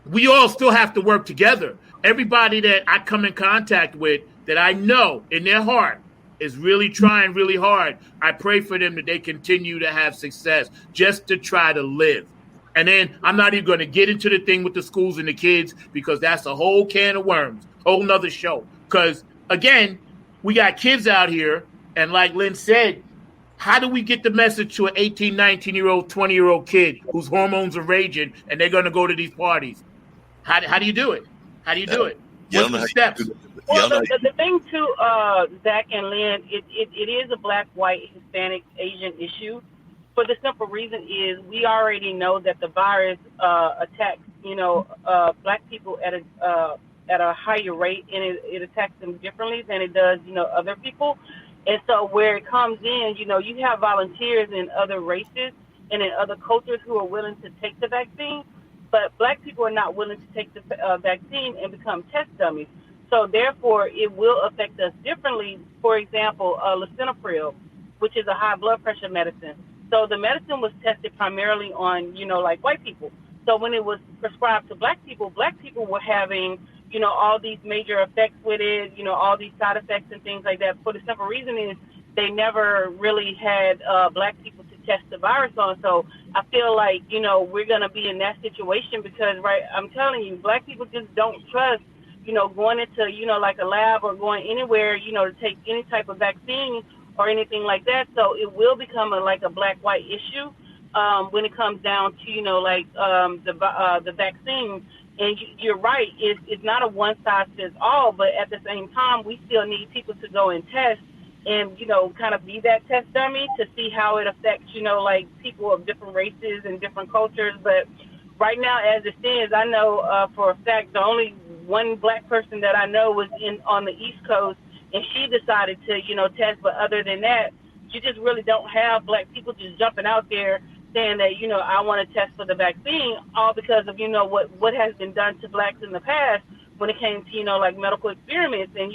we all still have to work together. Everybody that I come in contact with that I know in their heart is really trying really hard. I pray for them that they continue to have success just to try to live. And then I'm not even going to get into the thing with the schools and the kids because that's a whole can of worms, whole nother show. Because, again, we got kids out here, and like Lin said, how do we get the message to an 18, 19-year-old, 20-year-old kid whose hormones are raging and they're going to go to these parties? How do you do it? How do you do it? What's the steps? Well, the thing too, Zach and Lin, it is a black, white, Hispanic, Asian issue. For the simple reason is we already know that the virus attacks, black people at a higher rate, and it attacks them differently than it does, other people. And so where it comes in, you have volunteers in other races and in other cultures who are willing to take the vaccine, but black people are not willing to take the vaccine and become test dummies. So therefore, it will affect us differently. For example, lisinopril, which is a high blood pressure medicine. So the medicine was tested primarily on, like white people. So when it was prescribed to black people were having, all these major effects with it, all these side effects and things like that. For the simple reason is they never really had black people to test the virus on. So I feel like, we're going to be in that situation because, right, I'm telling you, black people just don't trust, going into, like a lab or going anywhere, to take any type of vaccine or anything like that. So it will become a black-white issue when it comes down to, the vaccine. And you're right, it's not a one-size-fits-all, but at the same time, we still need people to go and test and, kind of be that test dummy to see how it affects, people of different races and different cultures. But right now, as it stands, I know for a fact the only one black person that I know was on the East Coast, and she decided to, test. But other than that, you just really don't have black people just jumping out there saying that, I want to test for the vaccine, all because of, what has been done to blacks in the past when it came to, medical experiments. And,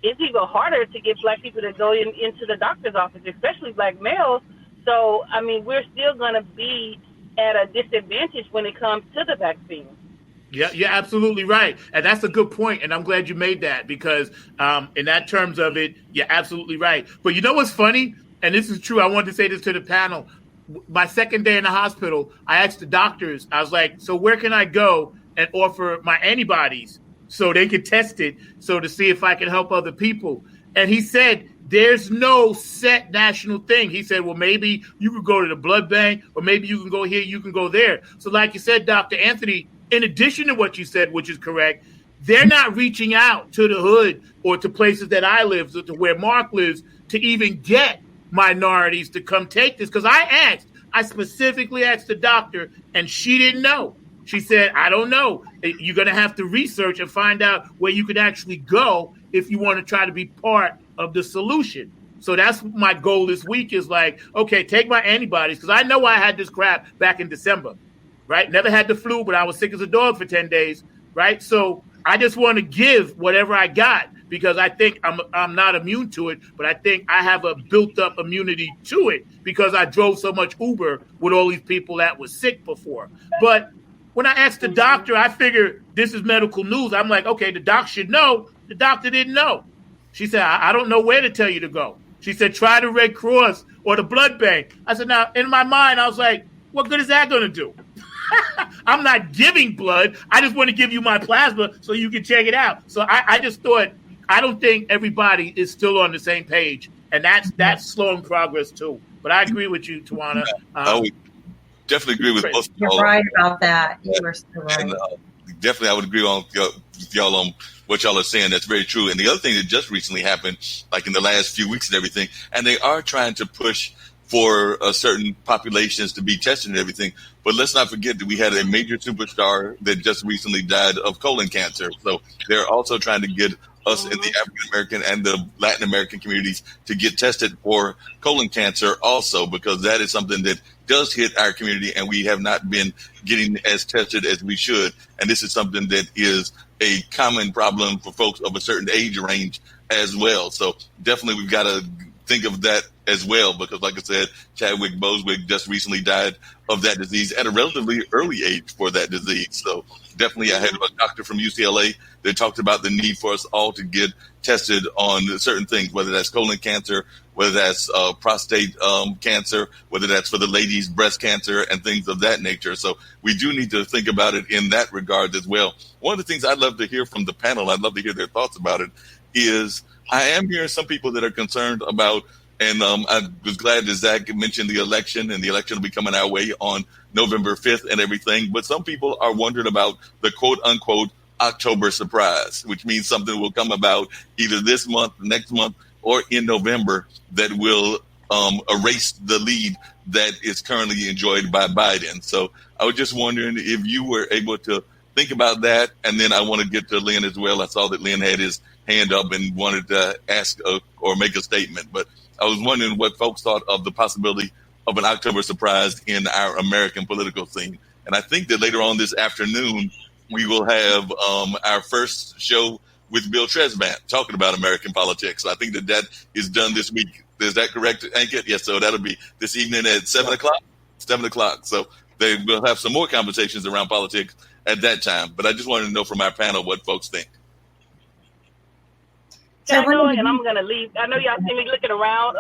it's even harder to get black people to go into the doctor's office, especially black males. So, I mean, we're still going to be at a disadvantage when it comes to the vaccine. Yeah, you're absolutely right. And that's a good point. And I'm glad you made that because in that terms of it, you're absolutely right. But you know what's funny? And this is true. I wanted to say this to the panel. My second day in the hospital, I asked the doctors, I was like, so where can I go and offer my antibodies so they can test it so to see if I can help other people? And he said, there's no set national thing. He said, well, maybe you could go to the blood bank or maybe you can go here, you can go there. So like you said, Dr. Anthony, in addition to what you said, which is correct, they're not reaching out to the hood or to places that I live, to where Mark lives, to even get minorities to come take this. Because I specifically asked the doctor, and she didn't know. She said, I don't know. You're going to have to research and find out where you could actually go if you want to try to be part of the solution. So that's my goal this week is like, okay, take my antibodies, because I know I had this crap back in December. Right? Never had the flu, but I was sick as a dog for 10 days. Right? So I just want to give whatever I got because I think I'm not immune to it, but I think I have a built up immunity to it because I drove so much Uber with all these people that was sick before. But when I asked the doctor, I figured this is medical news. I'm like, okay, the doc should know. The doctor didn't know. She said, I don't know where to tell you to go. She said, try the Red Cross or the blood bank. I said, now, in my mind, I was like, what good is that going to do? I'm not giving blood. I just want to give you my plasma so you can check it out. So I just thought, I don't think everybody is still on the same page. And that's slowing progress too. But I agree with you, Tiwanna. I would definitely agree with both of y'all. You're right about that. You are so right. And, definitely, I would agree with y'all on what y'all are saying. That's very true. And the other thing that just recently happened, like in the last few weeks and everything, and they are trying to push for certain populations to be tested and everything. But let's not forget that we had a major superstar that just recently died of colon cancer. So they're also trying to get us in the African American and the Latin American communities to get tested for colon cancer also, because that is something that does hit our community and we have not been getting as tested as we should. And this is something that is a common problem for folks of a certain age range as well. So definitely we've got to think of that as well, because like I said, Chadwick Bosewick just recently died of that disease at a relatively early age for that disease. So definitely I had a doctor from UCLA that talked about the need for us all to get tested on certain things, whether that's colon cancer, whether that's prostate cancer, whether that's for the ladies, breast cancer, and things of that nature. So we do need to think about it in that regard as well. One of the things I'd love to hear from the panel, I'd love to hear their thoughts about it, is I am hearing some people that are concerned about, and I was glad that Zach mentioned the election, and the election will be coming our way on November 5th and everything. But some people are wondering about the quote unquote October surprise, which means something will come about either this month, next month, or in November that will erase the lead that is currently enjoyed by Biden. So I was just wondering if you were able to think about that. And then I want to get to Lin as well. I saw that Lin had his hand up and wanted to ask or make a statement. But I was wondering what folks thought of the possibility of an October surprise in our American political scene. And I think that later on this afternoon, we will have our first show with Bill Tresvant talking about American politics. So I think that is done this week. Is that correct, Ankit? Yes, so that'll be this evening at 7 o'clock. 7 o'clock. So they will have some more conversations around politics at that time. But I just wanted to know from our panel what folks think. I know, and I'm going to leave. I know y'all see me looking around.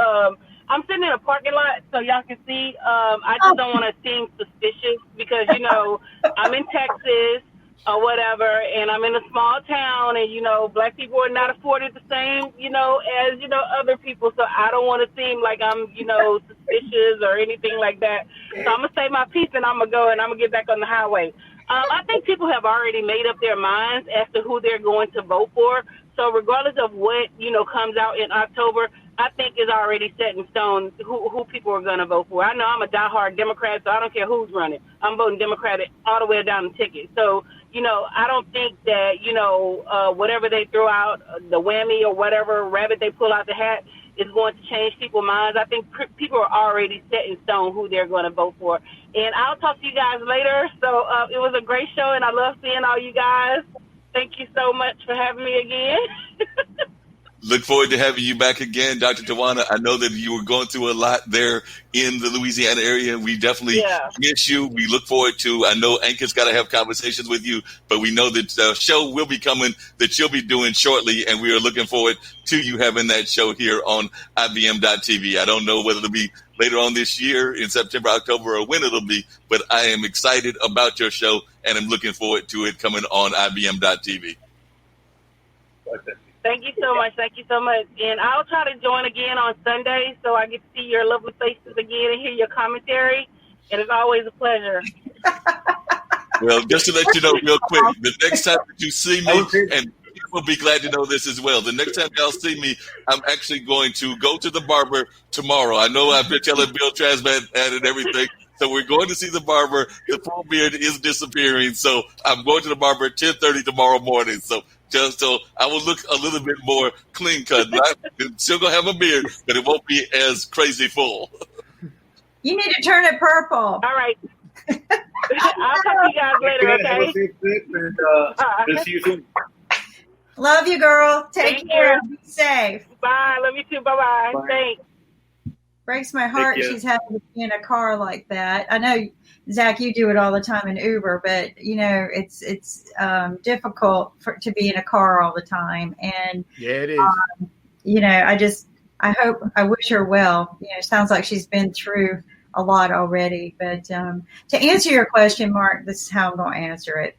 I'm sitting in a parking lot so y'all can see. I just don't want to seem suspicious because, you know, I'm in Texas or whatever, and I'm in a small town, and, you know, black people are not afforded the same, you know, as, you know, other people. So I don't want to seem like I'm, you know, suspicious or anything like that. So I'm going to say my piece, and I'm going to go, and I'm going to get back on the highway. I think people have already made up their minds as to who they're going to vote for. So regardless of what, you know, comes out in October, I think is already set in stone who people are going to vote for. I know I'm a diehard Democrat, so I don't care who's running. I'm voting Democratic all the way down the ticket. So, you know, I don't think that, you know, whatever they throw out, the whammy or whatever rabbit they pull out the hat is going to change people's minds. I think people are already set in stone who they're going to vote for. And I'll talk to you guys later. So it was a great show, and I love seeing all you guys. Thank you so much for having me again. Look forward to having you back again, Dr. Tiwanna. I know that you were going through a lot there in the Louisiana area. We definitely miss you. We look forward to, I know Ankit's got to have conversations with you, but we know that the show will be coming that you'll be doing shortly, and we are looking forward to you having that show here on IBM.TV. I don't know whether it'll be later on this year in September, October, or when it'll be, but I am excited about your show, and I'm looking forward to it coming on IBM.TV. Thank you so much. Thank you so much. And I'll try to join again on Sunday so I get to see your lovely faces again and hear your commentary. And it's always a pleasure. Well, just to let you know real quick, the next time that you see me, and you will be glad to know this as well, the next time y'all see me, I'm actually going to go to the barber tomorrow. I know I've been telling Bill Tresvant and everything. So we're going to see the barber. The full beard is disappearing. So I'm going to the barber at 10:30 tomorrow morning. So just so I will look a little bit more clean cut. I'm still going to have a beard, but it won't be as crazy full. You need to turn it purple. All right. I'll talk to you guys later, okay? Have a safe trip, and we'll see you soon. Love you, girl. Take care. Be safe. Bye. Love you too. Bye-bye. Bye. Thanks. Breaks my heart she's having to be in a car like that. I know, Zach, you do it all the time in Uber, but, you know, it's difficult to be in a car all the time. And, yeah, it is. You know, I wish her well. You know, it sounds like she's been through a lot already. But to answer your question, Mark, this is how I'm going to answer it.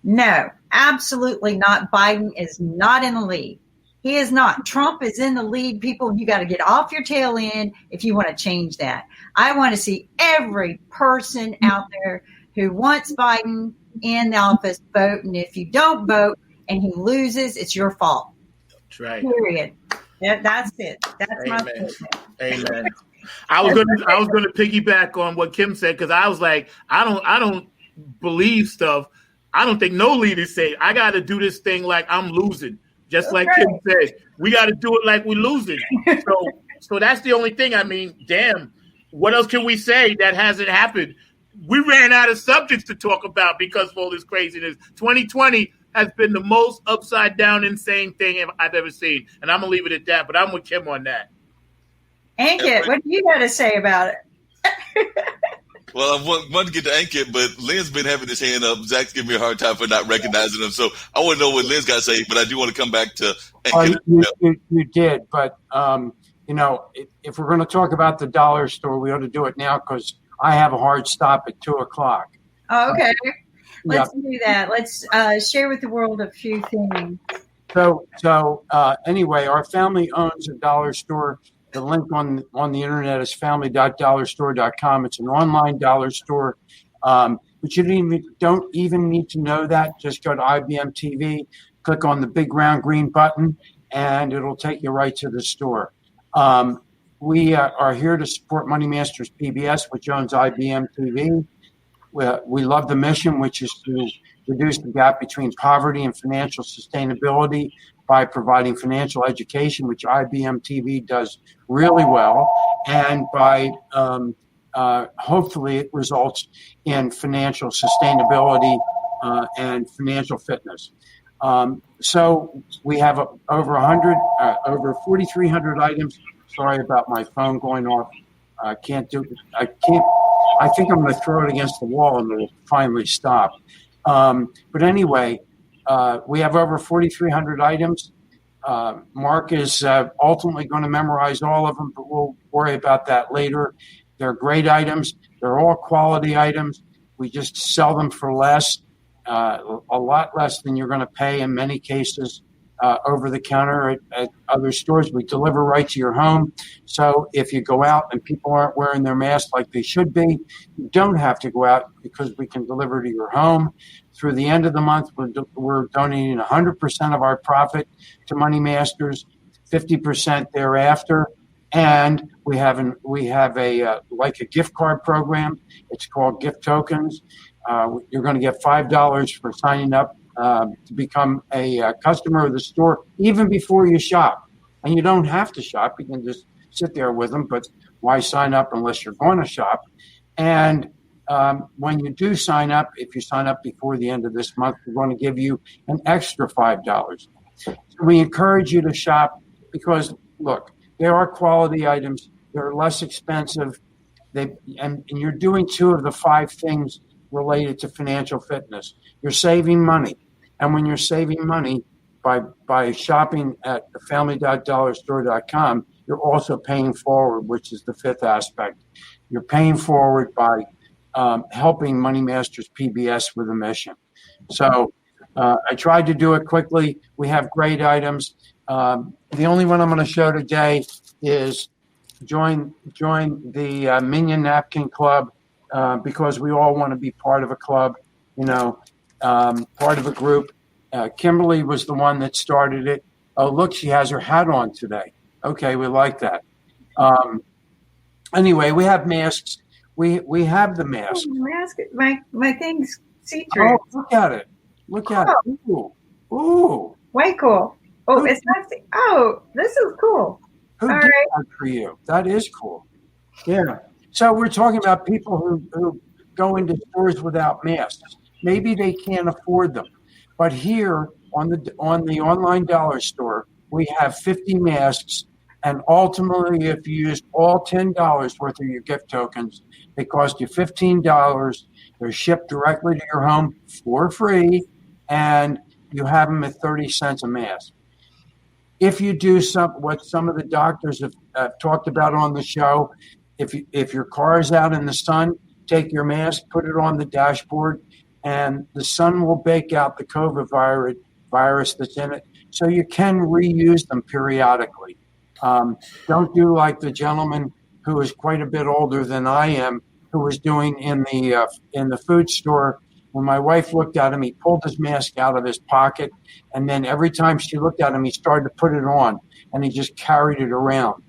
No, absolutely not. Biden is not in the lead. He is not. Trump is in the lead, people. You got to get off your tail end if you want to change that. I want to see every person out there who wants Biden in the office vote. And if you don't vote and he loses, it's your fault. That's right. Period. That's it. That's Amen. my statement. Amen. I was gonna piggyback on what Kim said, because I was like, I don't believe stuff. I don't think no leaders say I got to do this thing like I'm losing. Just like Kim said, we got to do it like we're losing. So that's the only thing. I mean, damn, what else can we say that hasn't happened? We ran out of subjects to talk about because of all this craziness. 2020 has been the most upside down, insane thing I've ever seen, and I'm gonna leave it at that. But I'm with Kim on that. Ankit, what do you got to say about it? Well, I want to get to Ankit, but Lynn's been having his hand up. Zach's giving me a hard time for not recognizing him. So I want to know what Lynn's got to say, but I do want to come back to Ankit. You did, but, if we're going to talk about the dollar store, we ought to do it now because I have a hard stop at 2:00. Oh, okay. Let's do that. Let's share with the world a few things. So anyway, our family owns a dollar store. The link on the internet is family.dollarstore.com. It's an online dollar store, but you don't even need to know that. Just go to IBM TV, click on the big round green button, and it'll take you right to the store. We are here to support Money Masters PBS, which owns IBM TV. We love the mission, which is to reduce the gap between poverty and financial sustainability by providing financial education, which IBM TV does really well, and by hopefully it results in financial sustainability and financial fitness. So we have over 4,300 items. Sorry about my phone going off. I think I'm going to throw it against the wall and it'll finally stop. But anyway, we have over 4,300 items. Mark is ultimately going to memorize all of them, but we'll worry about that later. They're great items. They're all quality items. We just sell them for less, a lot less than you're going to pay in many cases over the counter at other stores. We deliver right to your home. So if you go out and people aren't wearing their masks like they should be, you don't have to go out because we can deliver to your home. Through the end of the month, we're donating 100% of our profit to Money Masters, 50% thereafter, and we have a gift card program. It's called Gift Tokens. You're going to get $5 for signing up to become a customer of the store even before you shop. And you don't have to shop; you can just sit there with them. But why sign up unless you're going to shop? And when you do sign up, if you sign up before the end of this month, we're going to give you an extra $5. So we encourage you to shop because, look, there are quality items. They're less expensive. And you're doing 2 of the 5 things related to financial fitness. You're saving money. And when you're saving money by shopping at family.dollarstore.com, you're also paying forward, which is the 5th aspect. You're paying forward by helping Money Masters PBS with a mission. So I tried to do it quickly. We have great items. The only one I'm going to show today is join the Minion Napkin Club because we all want to be part of a club, part of a group. Kimberly was the one that started it. Oh, look, she has her hat on today. Okay, we like that. Anyway, we have masks. We have the mask. My thing's see-through. Oh, look at it. Look at it. Ooh. Way cool. Oh, it's not. Oh, this is cool. Who did that for you? That is cool. Yeah. So we're talking about people who go into stores without masks. Maybe they can't afford them. But here on the online dollar store, we have 50 masks. And ultimately, if you use all $10 worth of your gift tokens, they cost you $15. They're shipped directly to your home for free, and you have them at 30 cents a mask. If you do what some of the doctors have talked about on the show, if your car is out in the sun, take your mask, put it on the dashboard, and the sun will bake out the COVID virus that's in it, so you can reuse them periodically. Don't do like the gentleman who is quite a bit older than I am, who was doing in the food store. When my wife looked at him, he pulled his mask out of his pocket, and then every time she looked at him, he started to put it on, and he just carried it around.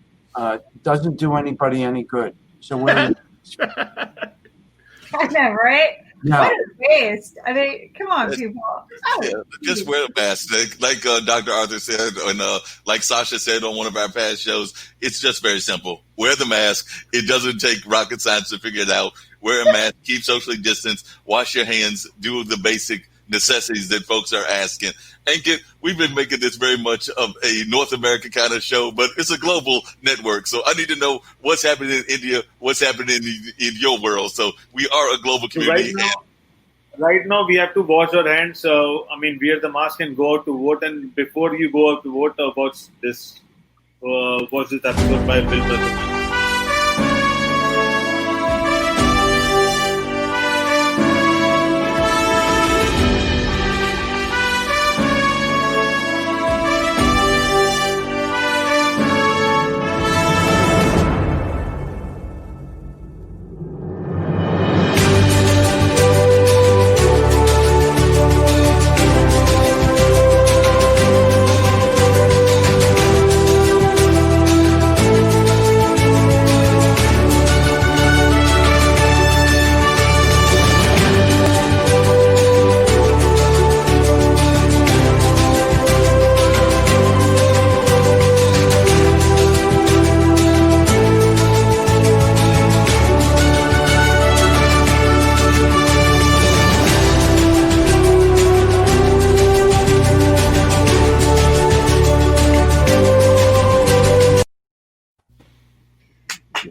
doesn't do anybody any good. So we're I know, right? No. What a waste. I mean, come on, people. Yeah, just wear a mask. Like Dr. Arthur said, and like Sasha said on one of our past shows, it's just very simple. Wear the mask. It doesn't take rocket science to figure it out. Wear a mask. Keep socially distanced. Wash your hands. Do the basic necessities that folks are asking. And we've been making this very much of a North American kind of show, but it's a global network. So I need to know what's happening in India, what's happening in your world. So we are a global community. Right now we have to wash our hands. Wear the mask and go out to vote. And before you go out to vote, watch this episode by Bill President.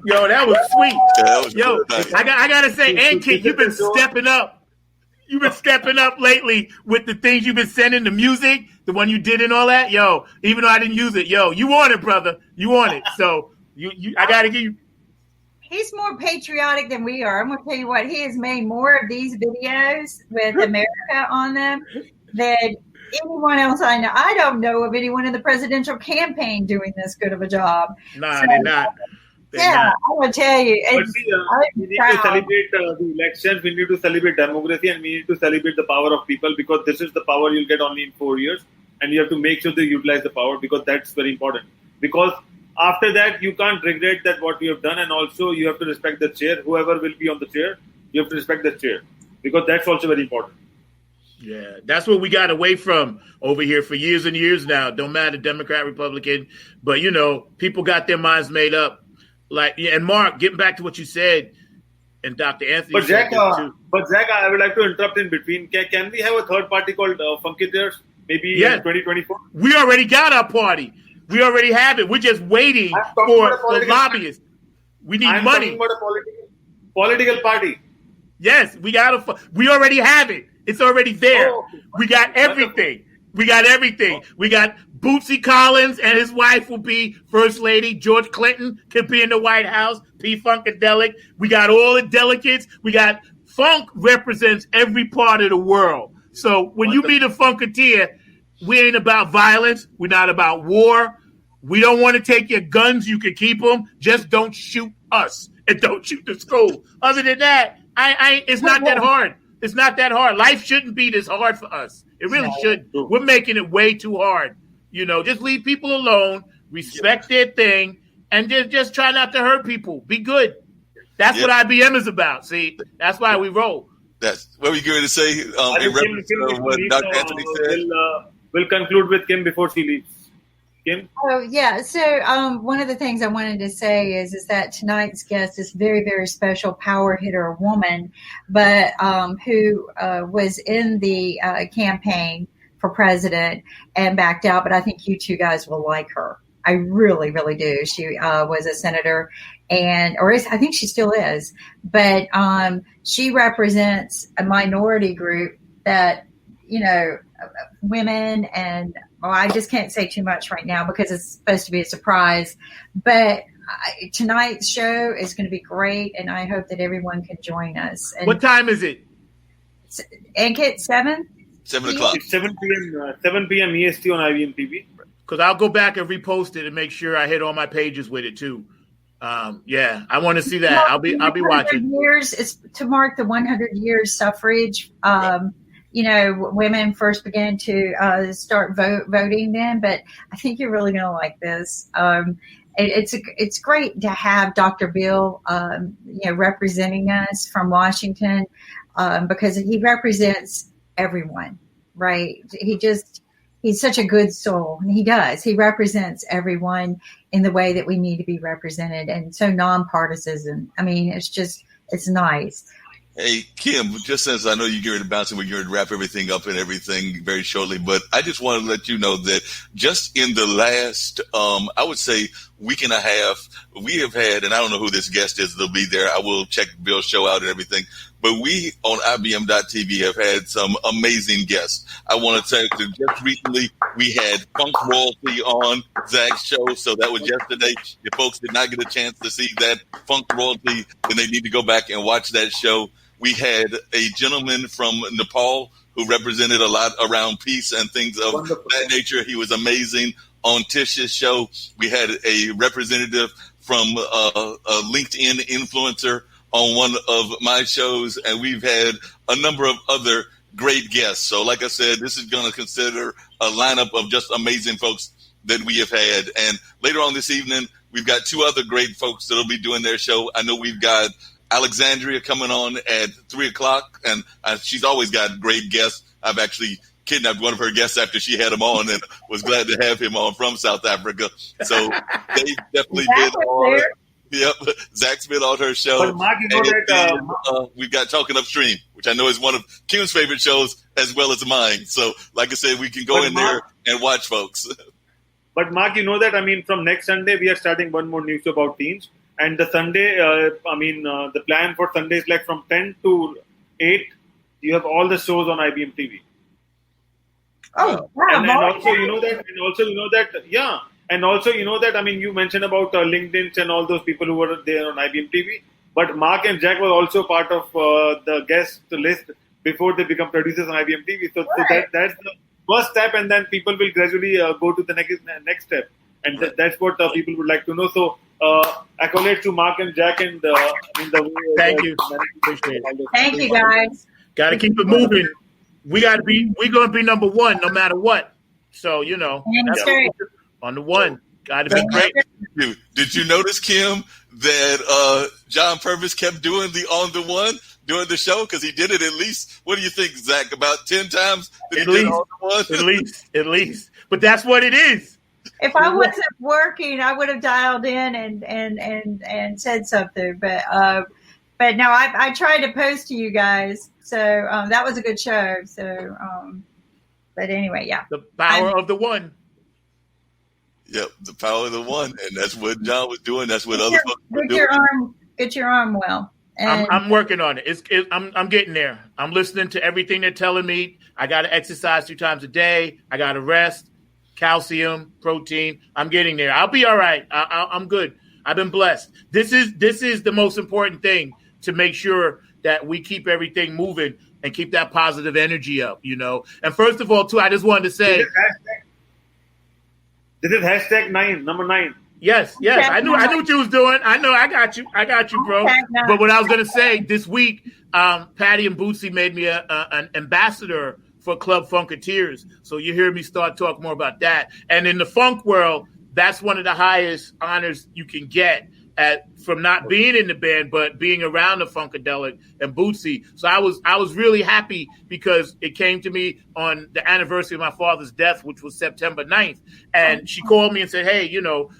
Yo, that was sweet. Yeah, that was Yo, nice. I gotta say, Ankit, you've been stepping up. You've been stepping up lately with the things you've been sending, the music, the one you did and all that. Yo, even though I didn't use it, yo, you want it, brother. You want it. So I gotta give you. He's more patriotic than we are. I'm going to tell you what, he has made more of these videos with America on them than anyone else I know. I don't know of anyone in the presidential campaign doing this good of a job. Nah, they're not. I want to tell you. But see, we need to celebrate the elections, we need to celebrate democracy, and we need to celebrate the power of people, because this is the power you'll get only in 4 years, and you have to make sure they utilize the power, because that's very important. Because after that, you can't regret that what you have done, and also you have to respect the chair. Whoever will be on the chair, you have to respect the chair, because that's also very important. Yeah, that's what we got away from over here for years and years now. Don't matter, Democrat, Republican, but people got their minds made up. And Mark, getting back to what you said, and Dr. Anthony. But Zack, I would like to interrupt in between. Can we have a third party called Funkiters maybe in 2024? We already got our party. We already have it. We're just waiting for the lobbyists. We need money. I'm talking about a political party. Yes, we already have it. It's already there. Oh, we got everything. We got everything. We got Bootsy Collins and his wife will be First Lady. George Clinton could be in the White House. P. Funkadelic. We got all the delegates. We got funk represents every part of the world. So when you meet a funketeer, we ain't about violence. We're not about war. We don't want to take your guns. You can keep them. Just don't shoot us and don't shoot the school. Other than that, it's not that hard. It's not that hard. Life shouldn't be this hard for us. It really shouldn't. We're making it way too hard. Just leave people alone, respect their thing, and just try not to hurt people. Be good. That's what IBM is about. See, that's why we roll. That's what we're going to say. In reference to what Dr. Anthony said. We'll conclude with Kim before she leaves. Kim? Oh, yeah. So one of the things I wanted to say is that tonight's guest is very, very special power hitter woman, but who was in the campaign for president and backed out. But I think you two guys will like her. I really, really do. She was a senator I think she still is, but she represents a minority group that, women and I just can't say too much right now because it's supposed to be a surprise, but tonight's show is going to be great, and I hope that everyone can join us. And what time is it? Ankit, 7? 7 o'clock. It's 7 p.m. EST on IBM TV. Because I'll go back and repost it and make sure I hit all my pages with it too. I want to see that. I'll be watching. It's to mark the 100 years suffrage. Women first began to start voting then, but I think you're really going to like this. it's great to have Dr. Bill, representing us from Washington, because he represents everyone, right? He's such a good soul, and he represents everyone in the way that we need to be represented, and so nonpartisan. I mean, it's nice. Hey, Kim, just since I know you're going to bounce and we're going to wrap everything up and everything very shortly, but I just want to let you know that just in the last, I would say, week and a half, we have had, and I don't know who this guest is, they'll be there. I will check Bill's show out and everything. But we on IBM.TV have had some amazing guests. I want to tell you, just recently we had Funk Royalty on Zach's show. So that was yesterday. If folks did not get a chance to see that Funk Royalty, then they need to go back and watch that show. We had a gentleman from Nepal who represented a lot around peace and things of that nature. He was amazing. On Tish's show, we had a representative from a LinkedIn influencer on one of my shows, and we've had a number of other great guests. So like I said, this is going to consider a lineup of just amazing folks that we have had. And later on this evening, we've got two other great folks that will be doing their show. I know we've got Alexandria coming on at 3:00, and she's always got great guests. I've actually kidnapped one of her guests after she had him on and was glad to have him on from South Africa. So they definitely been on. Yep, Zach's been on her show. But Mark, you know that we've got Talking Upstream, which I know is one of Kim's favorite shows as well as mine. So, like I said, we can go in there and watch folks. But Mark, you know that, I mean, from next Sunday, we are starting one more news about teens. And the Sunday, the plan for Sunday is like from 10 to 8, you have all the shows on IBM TV. Oh, wow. And also, you know that, I mean, you mentioned about LinkedIn and all those people who were there on IBM TV. But Mark and Jack were also part of the guest list before they become producers on IBM TV. So that's the first step, and then people will gradually go to the next step. And that's what people would like to know. So, accolades to Mark and Jack and thank you. Appreciate it. Thank you, guys. Got to keep it moving. We're going to be number one no matter what. So, on the one. Got to be great. Did you notice, Kim, that John Purvis kept doing the on the one during the show? Because he did it at least, what do you think, Zach, about 10 times? At least. But that's what it is. If I wasn't working, I would have dialed in and said something. But no, I tried to post to you guys. So that was a good show. So, but anyway, yeah. The power of the one. Yep, the power of the one, and that's what John was doing. That's what other folks were doing. Get your arm well. And I'm working on it. I'm getting there. I'm listening to everything they're telling me. I got to exercise 2 times a day. I got to rest, calcium, protein. I'm getting there. I'll be all right. I'm good. I've been blessed. This is the most important thing, to make sure that we keep everything moving and keep that positive energy up. And first of all, too, I just wanted to say. This is #9, number 9. Yes. I knew what you was doing. I know. I got you, bro. But what I was gonna say, this week, Patty and Bootsy made me an ambassador for Club Funketeers. So you hear me start talking more about that. And in the funk world, that's one of the highest honors you can get from not being in the band, but being around the Funkadelic and Bootsy. So I was really happy, because it came to me on the anniversary of my father's death, which was September 9th. And she called me and said, hey,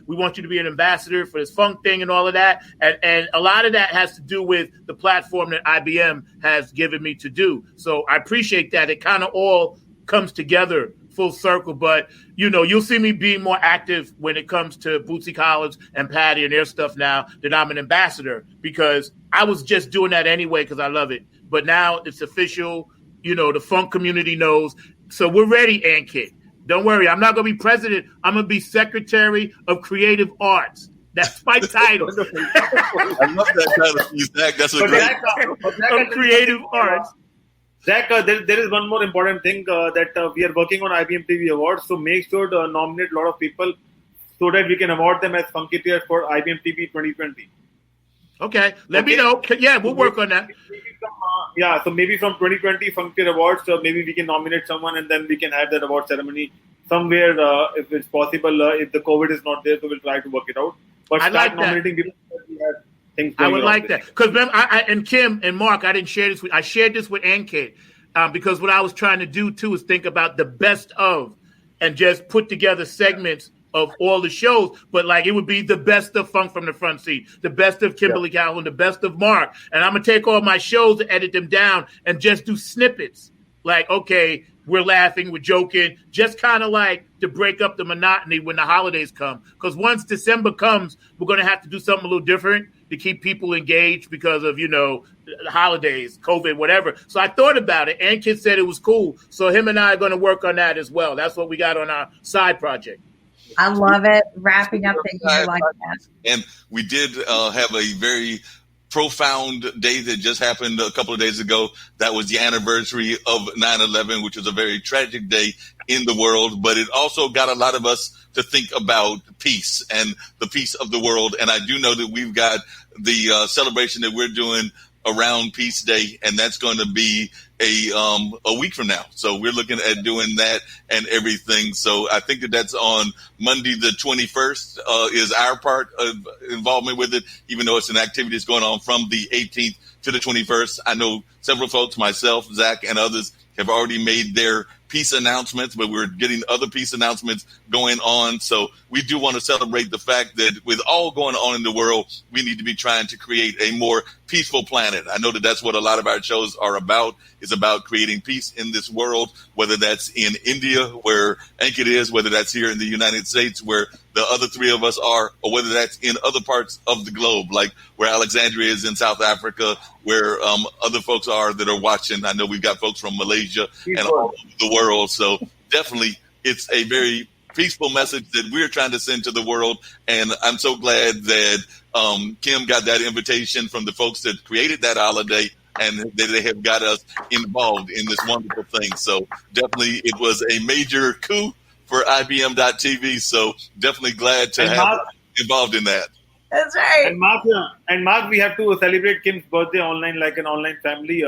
we want you to be an ambassador for this funk thing and all of that. And a lot of that has to do with the platform that IBM has given me to do. So I appreciate that. It kind of all comes together full circle, but you'll see me being more active when it comes to Bootsy Collins and Patty and their stuff now that I'm an ambassador, because I was just doing that anyway because I love it. But now it's official. The funk community knows. So we're ready, Ankit. Don't worry. I'm not going to be president. I'm going to be Secretary of Creative Arts. That's my title. I love that title, Zach. That's a great of Creative Arts. Zach, there is one more important thing that we are working on IBM TV Awards. So make sure to nominate a lot of people so that we can award them as Funketeers for IBM TV 2020. Okay, let me know. Yeah, we'll work on that. So maybe from 2020 Funketeer Awards, maybe we can nominate someone, and then we can have that award ceremony somewhere, if it's possible, if the COVID is not there, so we'll try to work it out. But I start like nominating people. We have things I going would on like there. that because remember, and Kim and Mark, I didn't share this with. I shared this with Ankit because what I was trying to do too is think about the best of, and just put together segments of all the shows. But like it would be the best of Funk from the Front Seat, the best of Kimberly Calhoun, the best of Mark, and I'm gonna take all my shows and edit them down and just do snippets. Like, okay, we're laughing, we're joking, just kind of like to break up the monotony when the holidays come. Because once December comes, we're going to have to do something a little different to keep people engaged because of, the holidays, COVID, whatever. So I thought about it, and Kid said it was cool. So him and I are going to work on that as well. That's what we got on our side project. I love it. Wrapping up the year like that. And we did have a very profound day that just happened a couple of days ago. That was the anniversary of 9/11, which was a very tragic day in the world, but it also got a lot of us to think about peace and the peace of the world. And I do know that we've got the celebration that we're doing around Peace Day, and that's going to be a week from now. So we're looking at doing that and everything. So I think that's on Monday the 21st is our part of involvement with it, even though it's an activity that's going on from the 18th to the 21st. I know several folks, myself, Zach, and others have already made their peace announcements, but we're getting other peace announcements going on. So we do want to celebrate the fact that with all going on in the world, we need to be trying to create a more peaceful planet. I know that that's what a lot of our shows are about, is about creating peace in this world, whether that's in India, where Ankit is, whether that's here in the United States, where the other three of us are, or whether that's in other parts of the globe, like where Alexandria is in South Africa, where other folks are that are watching. I know we've got folks from Malaysia and all over the world. So definitely it's a very peaceful message that we're trying to send to the world. And I'm so glad that Kim got that invitation from the folks that created that holiday, and that they have got us involved in this wonderful thing. So definitely it was a major coup for IBM.TV. So definitely glad to have involved in that. That's right. And Mark, we have to celebrate Kim's birthday online, like an online family.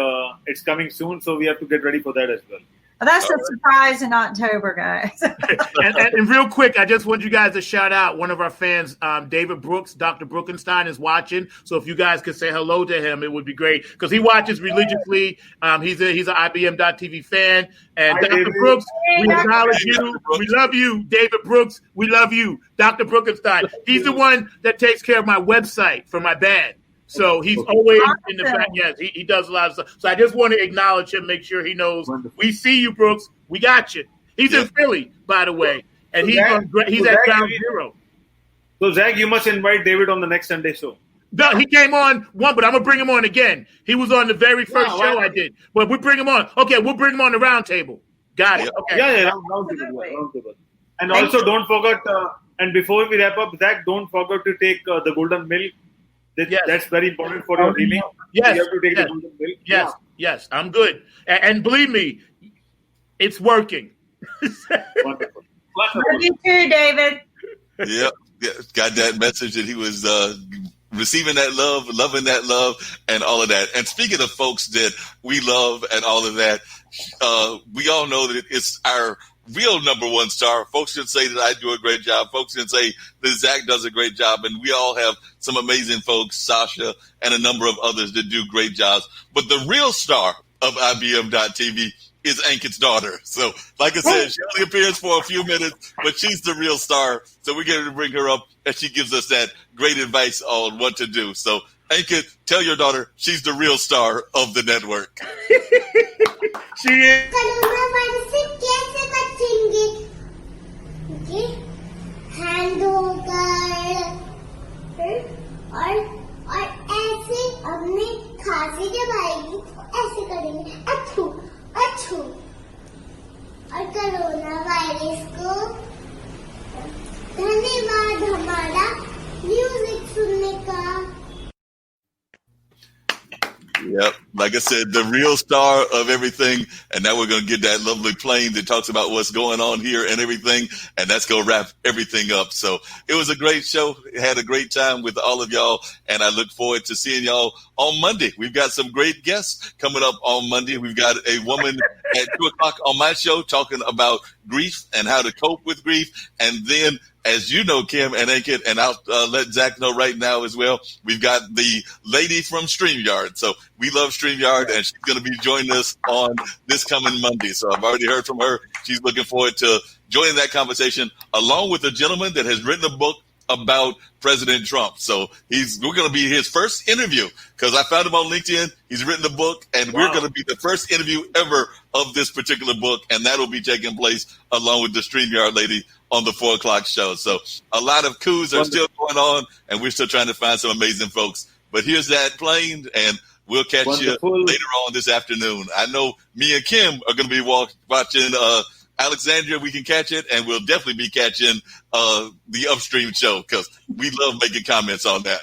It's coming soon, so we have to get ready for that as well. Well, that's a surprise in October, guys. and real quick, I just want you guys to shout out one of our fans, David Brooks. Dr. Brookenstein is watching. So if you guys could say hello to him, it would be great because he watches religiously. He's an IBM.TV fan. And Dr. David. Brooks, we acknowledge you. We love you. David Brooks, we love you. Dr. Brookenstein. He's the one that takes care of my website for my band. So he's always in the back. Yes, he does a lot of stuff. So I just want to acknowledge him, make sure he knows we see you, Brooks. We got you. He's in Philly, by the way, and he's at Ground Zero. So Zach, you must invite David on the next Sunday show. No, he came on one, but I'm gonna bring him on again. He was on the very first show I did. But we bring him on. Okay, we'll bring him on the roundtable. Got it. Okay. Yeah, roundtable. And also, don't forget. And before we wrap up, Zach, don't forget to take the golden milk. That's very important for your healing. Yes. You have to take the golden milk. Yes, I'm good. And believe me, it's working. Wonderful. Love you too, David. Yep. Got that message that he was receiving that love, loving that love, and all of that. And speaking of folks that we love and all of that, we all know that it's our real number one star. Folks can say that I do a great job. Folks can say that Zach does a great job. And we all have some amazing folks, Sasha and a number of others that do great jobs. But the real star of IBM.TV is Ankit's daughter. So like I said, she only appears for a few minutes, but she's the real star. So we're going to bring her up and she gives us that great advice on what to do. So Ankit, tell your daughter she's the real star of the network. She is. Hand होकर और ऐसे अपने खांसी जब आएगी तो ऐसे करेंगे अच्छू अच्छू और कोरोना वायरस को धन्यवाद हमारा म्यूजिक सुनने का. Yep. Like I said, the real star of everything. And now we're going to get that lovely plane that talks about what's going on here and everything. And that's going to wrap everything up. So it was a great show. Had a great time with all of y'all. And I look forward to seeing y'all on Monday. We've got some great guests coming up on Monday. We've got a woman at 2:00 on my show talking about grief and how to cope with grief. And then, as you know, Kim and Ankit, and I'll let Zach know right now as well, we've got the lady from StreamYard. So we love StreamYard, and she's going to be joining us on this coming Monday. So I've already heard from her. She's looking forward to joining that conversation, along with a gentleman that has written a book about President Trump. So we're going to be his first interview, because I found him on LinkedIn. He's written a book, and we're going to be the first interview ever of this particular book, and that'll be taking place along with the StreamYard lady on the 4:00 show. So a lot of coups are still going on, and we're still trying to find some amazing folks. But here's that plane, and we'll catch you later on this afternoon. I know me and Kim are going to be watching Alexandria. We can catch it, and we'll definitely be catching the Upstream show, because we love making comments on that.